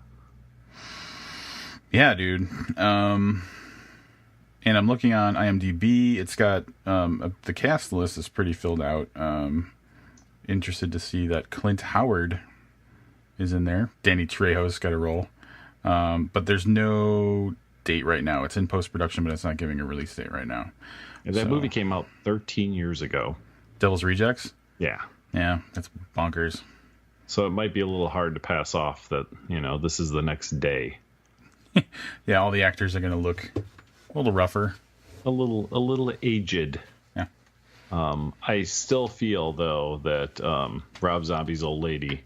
Yeah, dude. And I'm looking on IMDb. It's got the cast list is pretty filled out. Interested to see that Clint Howard is in there. Danny Trejo's got a role. But there's no date right now. It's in post-production, but it's not giving a release date right now. Yeah, that movie came out 13 years ago. Devil's Rejects? Yeah. Yeah, that's bonkers. So it might be a little hard to pass off that, this is the next day. Yeah, all the actors are going to look a little rougher. A little aged. Yeah. I still feel, though, that Rob Zombie's old lady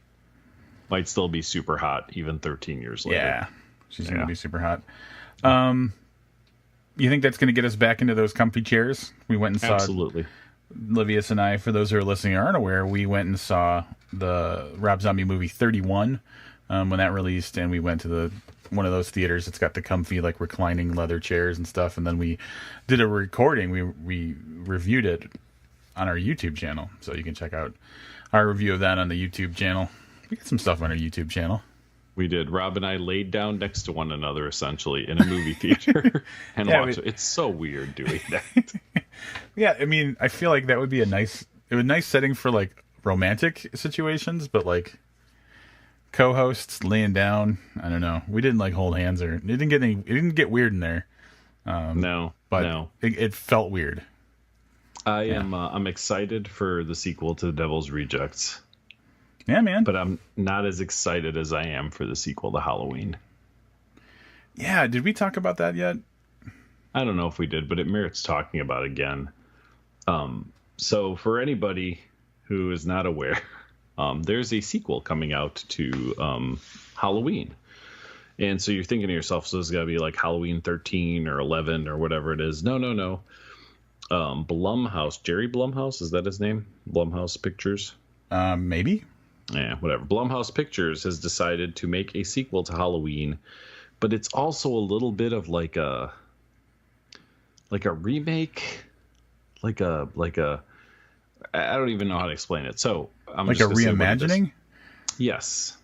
might still be super hot even 13 years later. Yeah, she's going to be super hot. You think that's going to get us back into those comfy chairs? We went and saw... Absolutely. Livius and I, for those who are listening and aren't aware, we went and saw the Rob Zombie movie 31 when that released, and we went to one of those theaters. It's got the comfy, like, reclining leather chairs and stuff, and then we did a recording. We reviewed it on our YouTube channel, so you can check out our review of that on the YouTube channel. We got some stuff on our YouTube channel. We did. Rob and I laid down next to one another, essentially, in a movie theater and watched it. It's so weird doing that. Yeah, I mean, I feel like that would be a nice setting for, like, romantic situations, but, like, co-hosts laying down, I don't know. We didn't, like, hold hands or... It didn't get weird in there. No. It felt weird. I'm excited for the sequel to The Devil's Rejects. Yeah, man. But I'm not as excited as I am for the sequel to Halloween. Yeah, did we talk about that yet? I don't know if we did, but it merits talking about again. So for anybody who is not aware, there's a sequel coming out to Halloween. And so you're thinking to yourself, so this is got to be like Halloween 13 or 11 or whatever it is. No. Blumhouse, Jerry Blumhouse, is that his name? Blumhouse Pictures? Maybe. Yeah, whatever. Blumhouse Pictures has decided to make a sequel to Halloween, but it's also a little bit of like a remake, like a I don't even know how to explain it. So I'm like just a reimagining. Yes.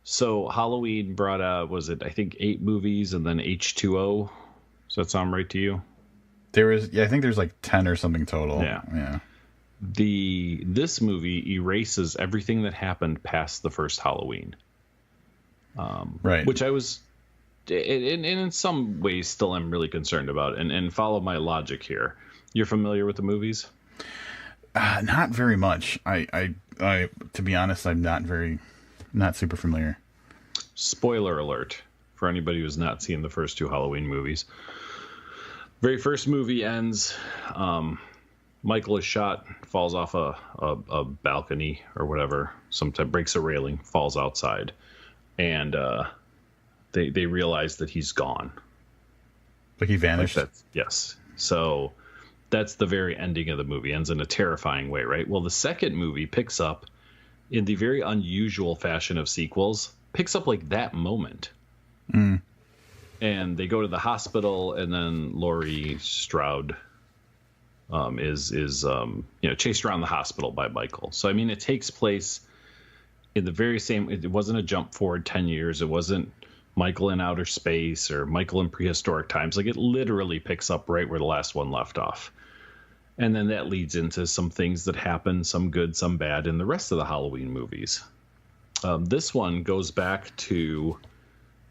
So Halloween brought out, was it, I think 8 movies and then H2O. Does that sound right to you? I think there's like 10 or something total. Yeah. This movie erases everything that happened past the first Halloween. Right. Which I was, in some ways, still am really concerned about. And follow my logic here. You're familiar with the movies? Not very much. I to be honest, I'm not super familiar. Spoiler alert for anybody who's not seen the first two Halloween movies. Very first movie ends. Michael is shot, falls off a balcony or whatever. Sometimes breaks a railing, falls outside, and they realize that he's gone. Like he vanished. Yes. So that's the very ending of the movie. Ends in a terrifying way, right? Well, the second movie picks up in the very unusual fashion of sequels. Picks up like that moment. Mm. And they go to the hospital, and then Laurie Strode is chased around the hospital by Michael. So I mean, it takes place in the very same. It wasn't a jump forward 10 years. It wasn't Michael in outer space or Michael in prehistoric times. Like, it literally picks up right where the last one left off. And then that leads into some things that happen, some good, some bad, in the rest of the Halloween movies. This one goes back to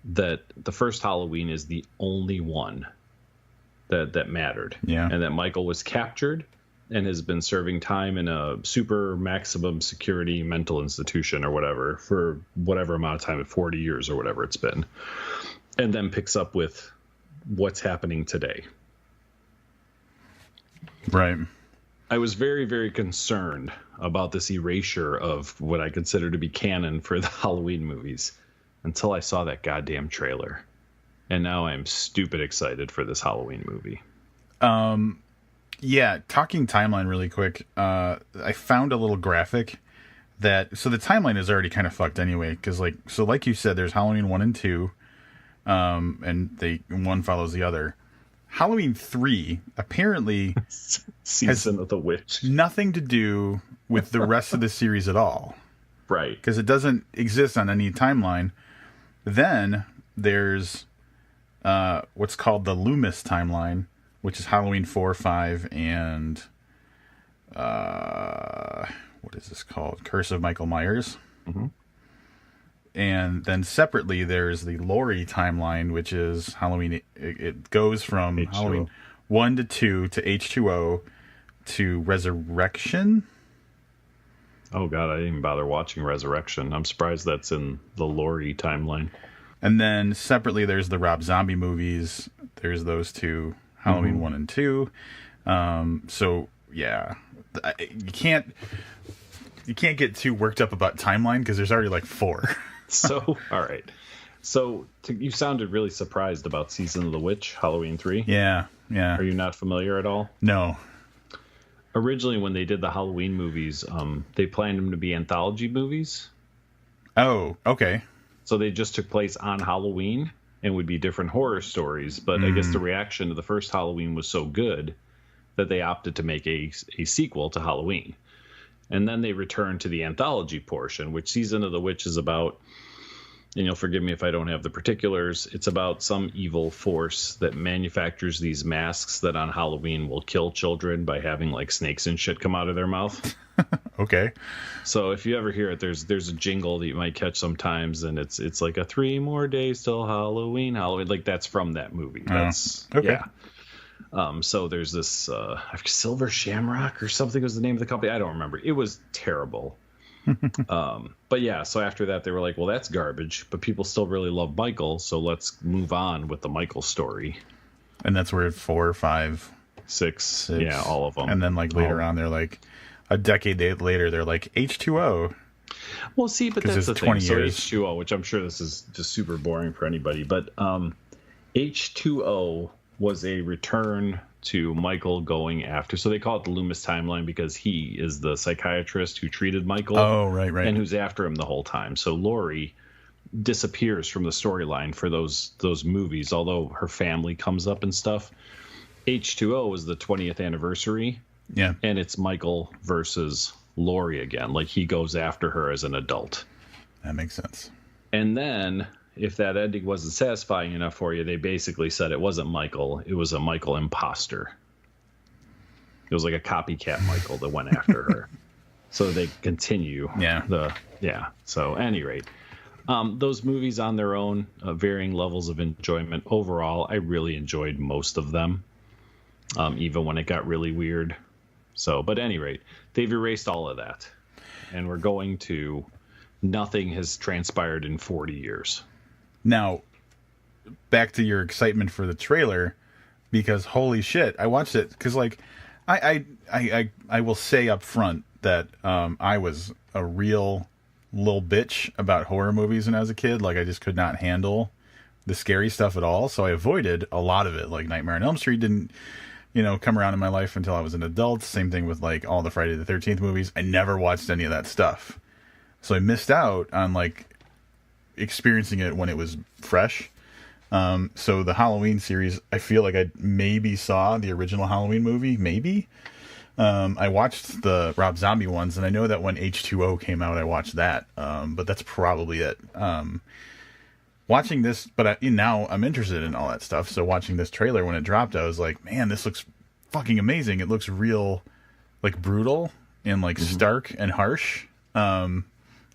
that the first Halloween is the only one that mattered. Yeah. And that Michael was captured and has been serving time in a super maximum security mental institution or whatever for whatever amount of time, 40 years or whatever it's been. And then picks up with what's happening today. Right. I was very, very concerned about this erasure of what I consider to be canon for the Halloween movies until I saw that goddamn trailer. And now I'm stupid excited for this Halloween movie. Yeah, talking timeline really quick. I found a little graphic so the timeline is already kind of fucked anyway, because like you said, there's Halloween 1 and 2, and one follows the other. Halloween 3 apparently Season of the Witch. Nothing to do with the rest of the series at all. Right. Because it doesn't exist on any timeline. Then there's what's called the Loomis timeline, which is Halloween 4, 5, and what is this called? Curse of Michael Myers. Mm-hmm. And then separately, there's the Laurie timeline, which is Halloween. It goes from H2O. Halloween 1 to 2 to H2O to Resurrection. Oh, God, I didn't even bother watching Resurrection. I'm surprised that's in the Laurie timeline. And then separately, there's the Rob Zombie movies. There's those two, Halloween 1 and 2. So, yeah. You can't get too worked up about timeline because there's already like 4. So, all right. So, you sounded really surprised about Season of the Witch, Halloween 3. Yeah. Are you not familiar at all? No. Originally, when they did the Halloween movies, they planned them to be anthology movies. Oh, okay. So they just took place on Halloween and would be different horror stories. But I guess the reaction to the first Halloween was so good that they opted to make a sequel to Halloween. And then they returned to the anthology portion, which Season of the Witch is about, and you'll forgive me if I don't have the particulars, it's about some evil force that manufactures these masks that on Halloween will kill children by having like snakes and shit come out of their mouth. Okay. So if you ever hear it, there's a jingle that you might catch sometimes, and it's like a 3 more days till Halloween. Like that's from that movie. That's okay. Yeah. So there's this Silver Shamrock or something was the name of the company. I don't remember. It was terrible. But yeah, so after that they were like, well, that's garbage, but people still really love Michael, so let's move on with the Michael story. And that's where 4, 5, 6, yeah, all of them. And then like later on, they're like a decade later, they're like H2O. Well, see, but that's the 20 thing. years. So H2O, which I'm sure this is just super boring for anybody, but H2O was a return to Michael going after. So they call it the Loomis timeline because he is the psychiatrist who treated Michael. Oh, right. And who's after him the whole time. So Laurie disappears from the storyline for those movies, although her family comes up and stuff. H2O was the 20th anniversary. Yeah. And it's Michael versus Laurie again. Like he goes after her as an adult. That makes sense. And then if that ending wasn't satisfying enough for you, they basically said it wasn't Michael. It was a Michael imposter. It was like a copycat Michael that went after her. So they continue. Yeah. So, at any rate, those movies on their own, varying levels of enjoyment. Overall, I really enjoyed most of them, even when it got really weird. So, but at any rate, they've erased all of that. And we're going to nothing has transpired in 40 years. Now, back to your excitement for the trailer, because holy shit, I watched it. Because, like, I will say up front that I was a real little bitch about horror movies when I was a kid. Like, I just could not handle the scary stuff at all. So I avoided a lot of it. Like, Nightmare on Elm Street didn't, come around in my life until I was an adult. Same thing with, like, all the Friday the 13th movies. I never watched any of that stuff. So I missed out on, like, experiencing it when it was fresh. So the Halloween series, I feel like I maybe saw the original Halloween movie. Maybe. I watched the Rob Zombie ones, and I know that when H2O came out, I watched that. But that's probably it. Watching this, but now I'm interested in all that stuff. So watching this trailer when it dropped, I was like, man, this looks fucking amazing. It looks real, like, brutal and, like, stark and harsh. And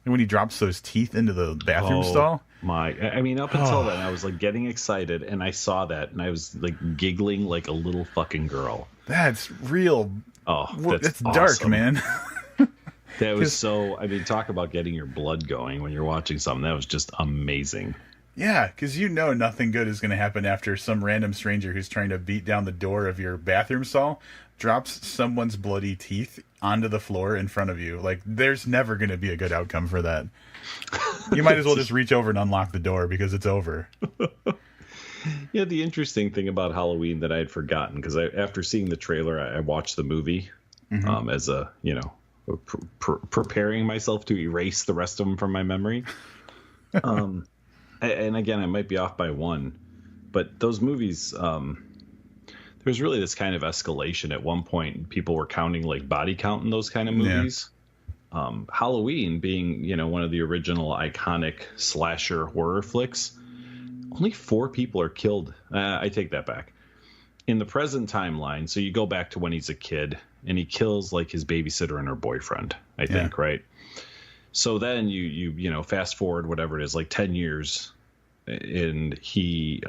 when he drops those teeth into the bathroom stall. I mean, up until then, I was, like, getting excited, and I saw that, and I was, like, giggling like a little fucking girl. That's real. Oh, that's awesome. Dark, man. That was so, I mean, talk about getting your blood going when you're watching something. That was just amazing. Yeah, because nothing good is going to happen after some random stranger who's trying to beat down the door of your bathroom stall drops someone's bloody teeth onto the floor in front of you. Like, there's never going to be a good outcome for that. You might as well just reach over and unlock the door because it's over. Yeah, the interesting thing about Halloween that I had forgotten, because after seeing the trailer, I watched the movie as a, preparing myself to erase the rest of them from my memory. And again, I might be off by one, but those movies, there's really this kind of escalation. At one point, people were counting, like, body count in those kind of movies. Yeah. Halloween being, one of the original iconic slasher horror flicks, only 4 people are killed. I take that back. In the present timeline, so you go back to when he's a kid, and he kills, like, his babysitter and her boyfriend, I think, right? So then you fast forward, whatever it is, like 10 years, and he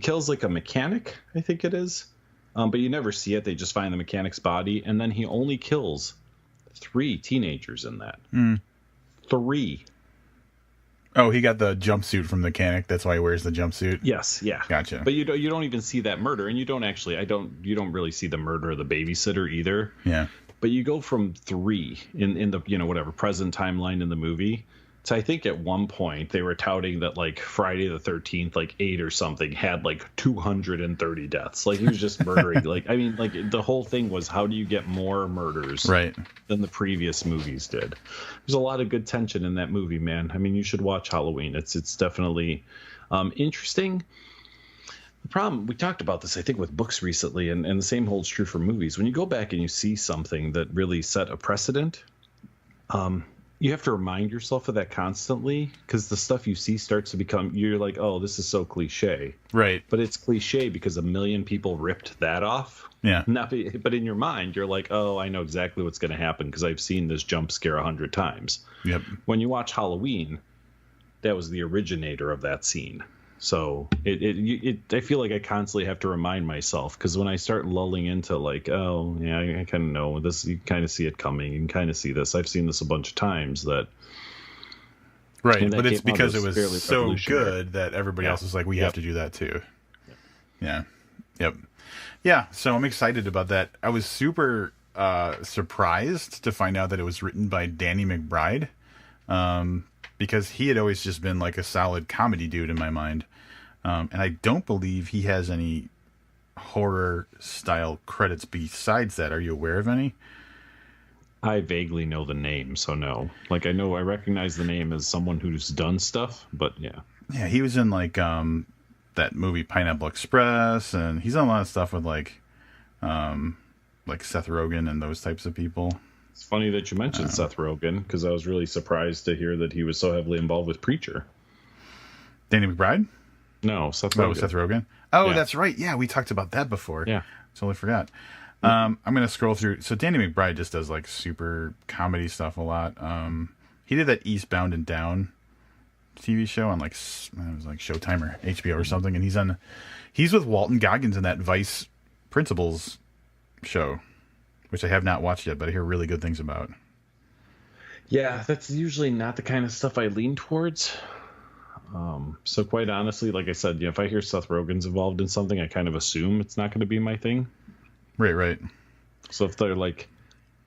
kills, like, a mechanic, I think it is. But you never see it. They just find the mechanic's body, and then he only kills 3 teenagers in that. 3. Oh, he got the jumpsuit from the mechanic. That's why he wears the jumpsuit. Yes, yeah, gotcha. But you don't even see that murder, and you don't really see the murder of the babysitter either. Yeah. But you go from 3 in the whatever present timeline in the movie. So I think at one point they were touting that, like, Friday the 13th, like 8 or something, had like 230 deaths. Like, he was just murdering. Like, I mean, like, the whole thing was, how do you get more murders than the previous movies did? There's a lot of good tension in that movie, man. I mean, you should watch Halloween. It's definitely interesting. The problem, we talked about this, I think, with books recently, and the same holds true for movies. When you go back and you see something that really set a precedent, you have to remind yourself of that constantly, because the stuff you see starts to become, you're like, oh, this is so cliche. Right. But it's cliche because a million people ripped that off. Yeah. But in your mind, you're like, oh, I know exactly what's going to happen because I've seen this jump scare 100 times. Yep. When you watch Halloween, that was the originator of that scene. So I feel like I constantly have to remind myself, because when I start lulling into, like, oh yeah, I kind of know this, you kind of see it coming, you can kind of see this. I've seen this a bunch of times. But it's because it was so good that everybody else is like, we have to do that too. Yeah. Yep. Yeah. So I'm excited about that. I was super surprised to find out that it was written by Danny McBride. Because he had always just been, like, a solid comedy dude in my mind. And I don't believe he has any horror-style credits besides that. Are you aware of any? I vaguely know the name, so no. Like, I recognize the name as someone who's done stuff, but yeah. Yeah, he was in, like, that movie Pineapple Express, and he's done a lot of stuff with, like Seth Rogen and those types of people. It's funny that you mentioned Seth Rogen, because I was really surprised to hear that he was so heavily involved with Preacher. Danny McBride? No, Seth Rogen. Oh, Seth Rogen? Oh, yeah. That's right. Yeah, we talked about that before. Yeah. Totally forgot. I'm gonna scroll through. So Danny McBride just does like super comedy stuff a lot. He did that Eastbound and Down TV show on like it was like Showtime or HBO or something, and he's with Walton Goggins in that Vice Principals show, which I have not watched yet, but I hear really good things about. Yeah, that's usually not the kind of stuff I lean towards. So quite honestly, like I said, if I hear Seth Rogen's involved in something, I kind of assume it's not going to be my thing. Right. So if they're like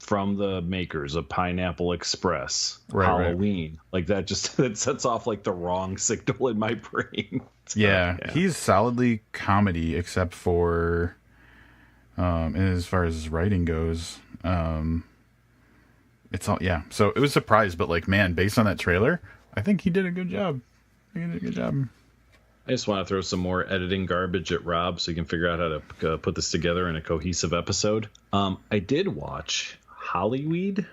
from the makers of Pineapple Express, Halloween, like that sets off like the wrong signal in my brain. So, yeah, he's solidly comedy except for and as far as his writing goes, it's all so it was a surprise, but like, man, based on that trailer, I think he did a good job. I just want to throw some more editing garbage at Rob so you can figure out how to put this together in a cohesive episode. I did watch Hollyweed. Do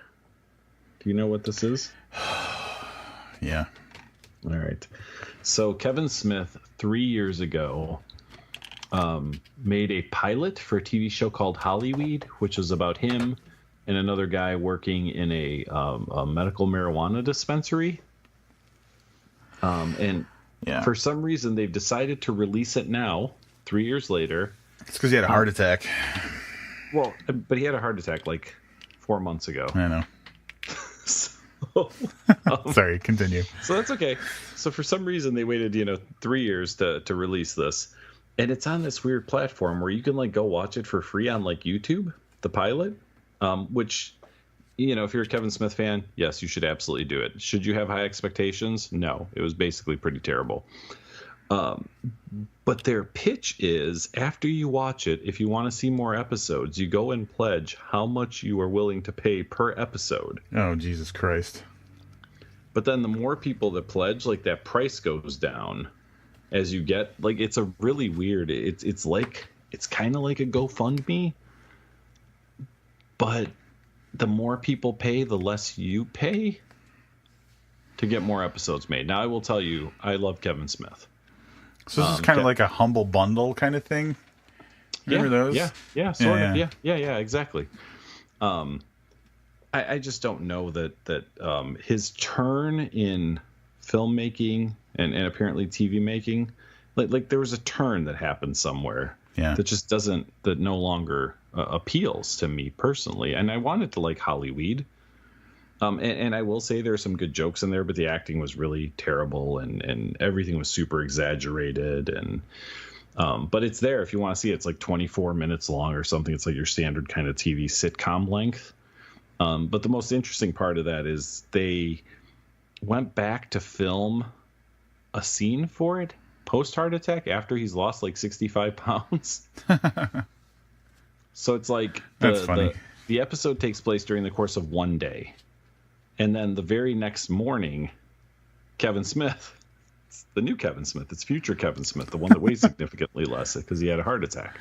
you know what this is? Yeah. All right. So Kevin Smith 3 years ago made a pilot for a TV show called Hollyweed, which was about him and another guy working in a medical marijuana dispensary. And for some reason, they've decided to release it now, 3 years later. It's because he had a heart attack. Well, but he had a heart attack like 4 months ago. I know. So, sorry, continue. So that's okay. So for some reason, they waited, 3 years to release this. And it's on this weird platform where you can like go watch it for free on like YouTube, the pilot, which... if you're a Kevin Smith fan, yes, you should absolutely do it. Should you have high expectations? No, it was basically pretty terrible. But their pitch is, after you watch it, if you want to see more episodes, you go and pledge how much you are willing to pay per episode. Oh, Jesus Christ. But then the more people that pledge, like that price goes down as you get, like, it's a really weird, it's kind of like a GoFundMe, but the more people pay, the less you pay to get more episodes made. Now, I will tell you, I love Kevin Smith. So this is kind of like a humble bundle kind of thing? Remember those? Yeah, sort of. Yeah, exactly. I just don't know that his turn in filmmaking and apparently TV making, like there was a turn that happened somewhere that just that no longer appeals to me personally. And I wanted to like Hollyweed. And I will say there are some good jokes in there, but the acting was really terrible and everything was super exaggerated. And but it's there if you want to see it. It's like 24 minutes long or something. It's like your standard kind of TV sitcom length. But the most interesting part of that is they went back to film a scene for it post heart attack after he's lost like 65 pounds. So it's like the episode takes place during the course of one day. And then the very next morning, Kevin Smith, it's the new Kevin Smith, it's future Kevin Smith, the one that weighs significantly less because he had a heart attack.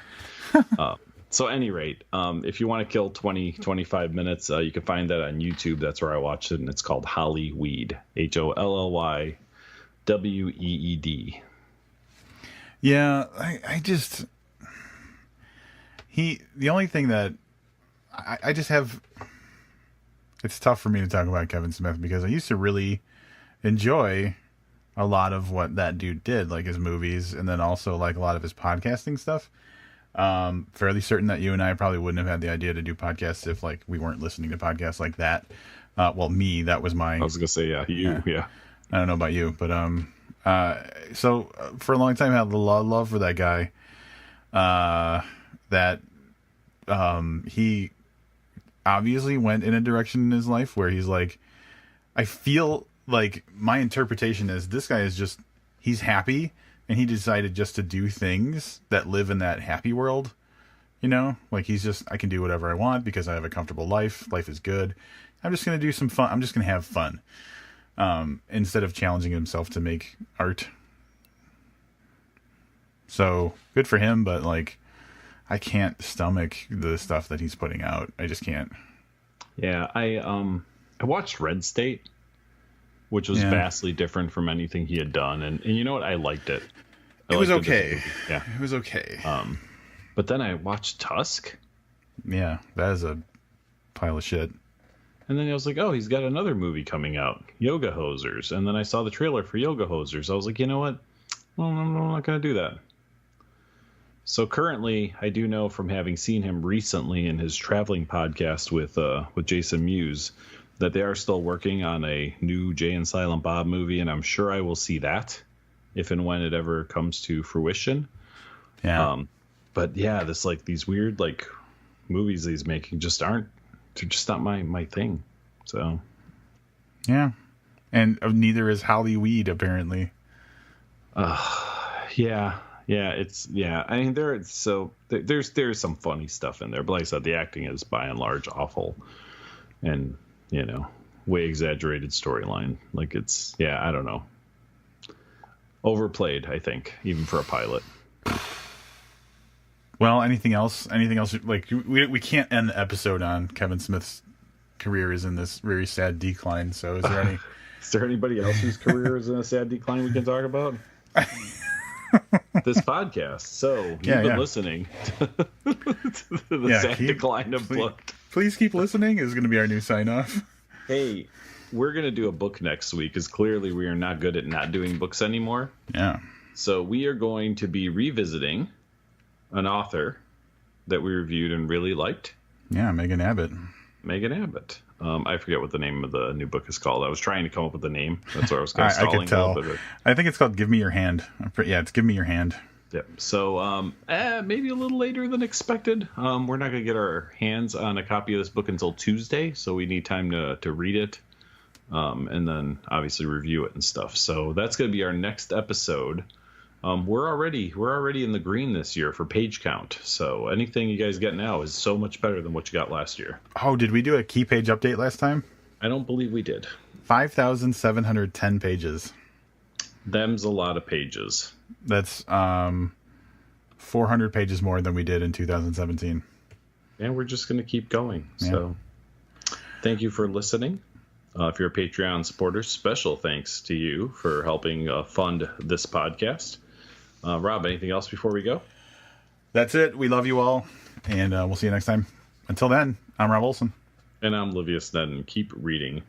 So at any rate, if you want to kill 25 minutes, you can find that on YouTube. That's where I watched it, and it's called Hollyweed, HOLLYWEED. Yeah, the only thing that I just have, it's tough for me to talk about Kevin Smith because I used to really enjoy a lot of what that dude did, like his movies, and then also like a lot of his podcasting stuff. Fairly certain that you and I probably wouldn't have had the idea to do podcasts if like we weren't listening to podcasts like that. Well, me, that was my... I was going to say, yeah. I don't know about you, but so for a long time I had a lot of love for that guy. That he obviously went in a direction in his life where he's like, I feel like my interpretation is this guy is just, he's happy and he decided just to do things that live in that happy world, like he's just, I can do whatever I want because I have a comfortable life is good, I'm just going to do some fun, I'm just going to have fun, instead of challenging himself to make art. So good for him, but like I can't stomach the stuff that he's putting out. I just can't. Yeah, I watched Red State, which was vastly different from anything he had done, and you know what? I liked it. It was okay. Yeah, it was okay. But then I watched Tusk, Yeah, that is a pile of shit. And then I was like, oh, he's got another movie coming out, Yoga Hosers. And then I saw the trailer for Yoga Hosers. I was like, you know what? Well, I'm not going to do that. So currently, I do know from having seen him recently in his traveling podcast with Jason Mewes that they are still working on a new Jay and Silent Bob movie, and I'm sure I will see that if and when it ever comes to fruition. Yeah. But yeah, these weird movies he's making just aren't. They're just not my thing. So yeah, and neither is Hollyweed apparently. Yeah. I mean, there's some funny stuff in there, but like I said, the acting is by and large awful, and way exaggerated storyline. Like I don't know, overplayed. I think even for a pilot. Well, anything else? Like we can't end the episode on Kevin Smith's career is in this very sad decline. So is there any? Is there anybody else whose career is in a sad decline we can talk about? This podcast. So you've been listening to the sad decline of book. Please keep listening is going to be our new sign off. Hey, we're going to do a book next week because clearly we are not good at not doing books anymore. Yeah. So we are going to be revisiting an author that we reviewed and really liked. Yeah, Megan Abbott. I forget what the name of the new book is called. I was trying to come up with the name. That's what I was kind of stalling. I could tell. I think it's called Give Me Your Hand. Yeah, it's Give Me Your Hand. Yeah. So maybe a little later than expected. We're not going to get our hands on a copy of this book until Tuesday, so we need time to read it and then obviously review it and stuff. So that's going to be our next episode. We're already in the green this year for page count. So anything you guys get now is so much better than what you got last year. Oh, did we do a key page update last time? I don't believe we did. 5,710 pages. Them's a lot of pages. That's 400 pages more than we did in 2017. And we're just going to keep going. Yeah. So thank you for listening. If you're a Patreon supporter, special thanks to you for helping fund this podcast. Rob, anything else before we go? That's it. We love you all, and we'll see you next time. Until then, I'm Rob Olson. And I'm Livius Ned, and keep reading.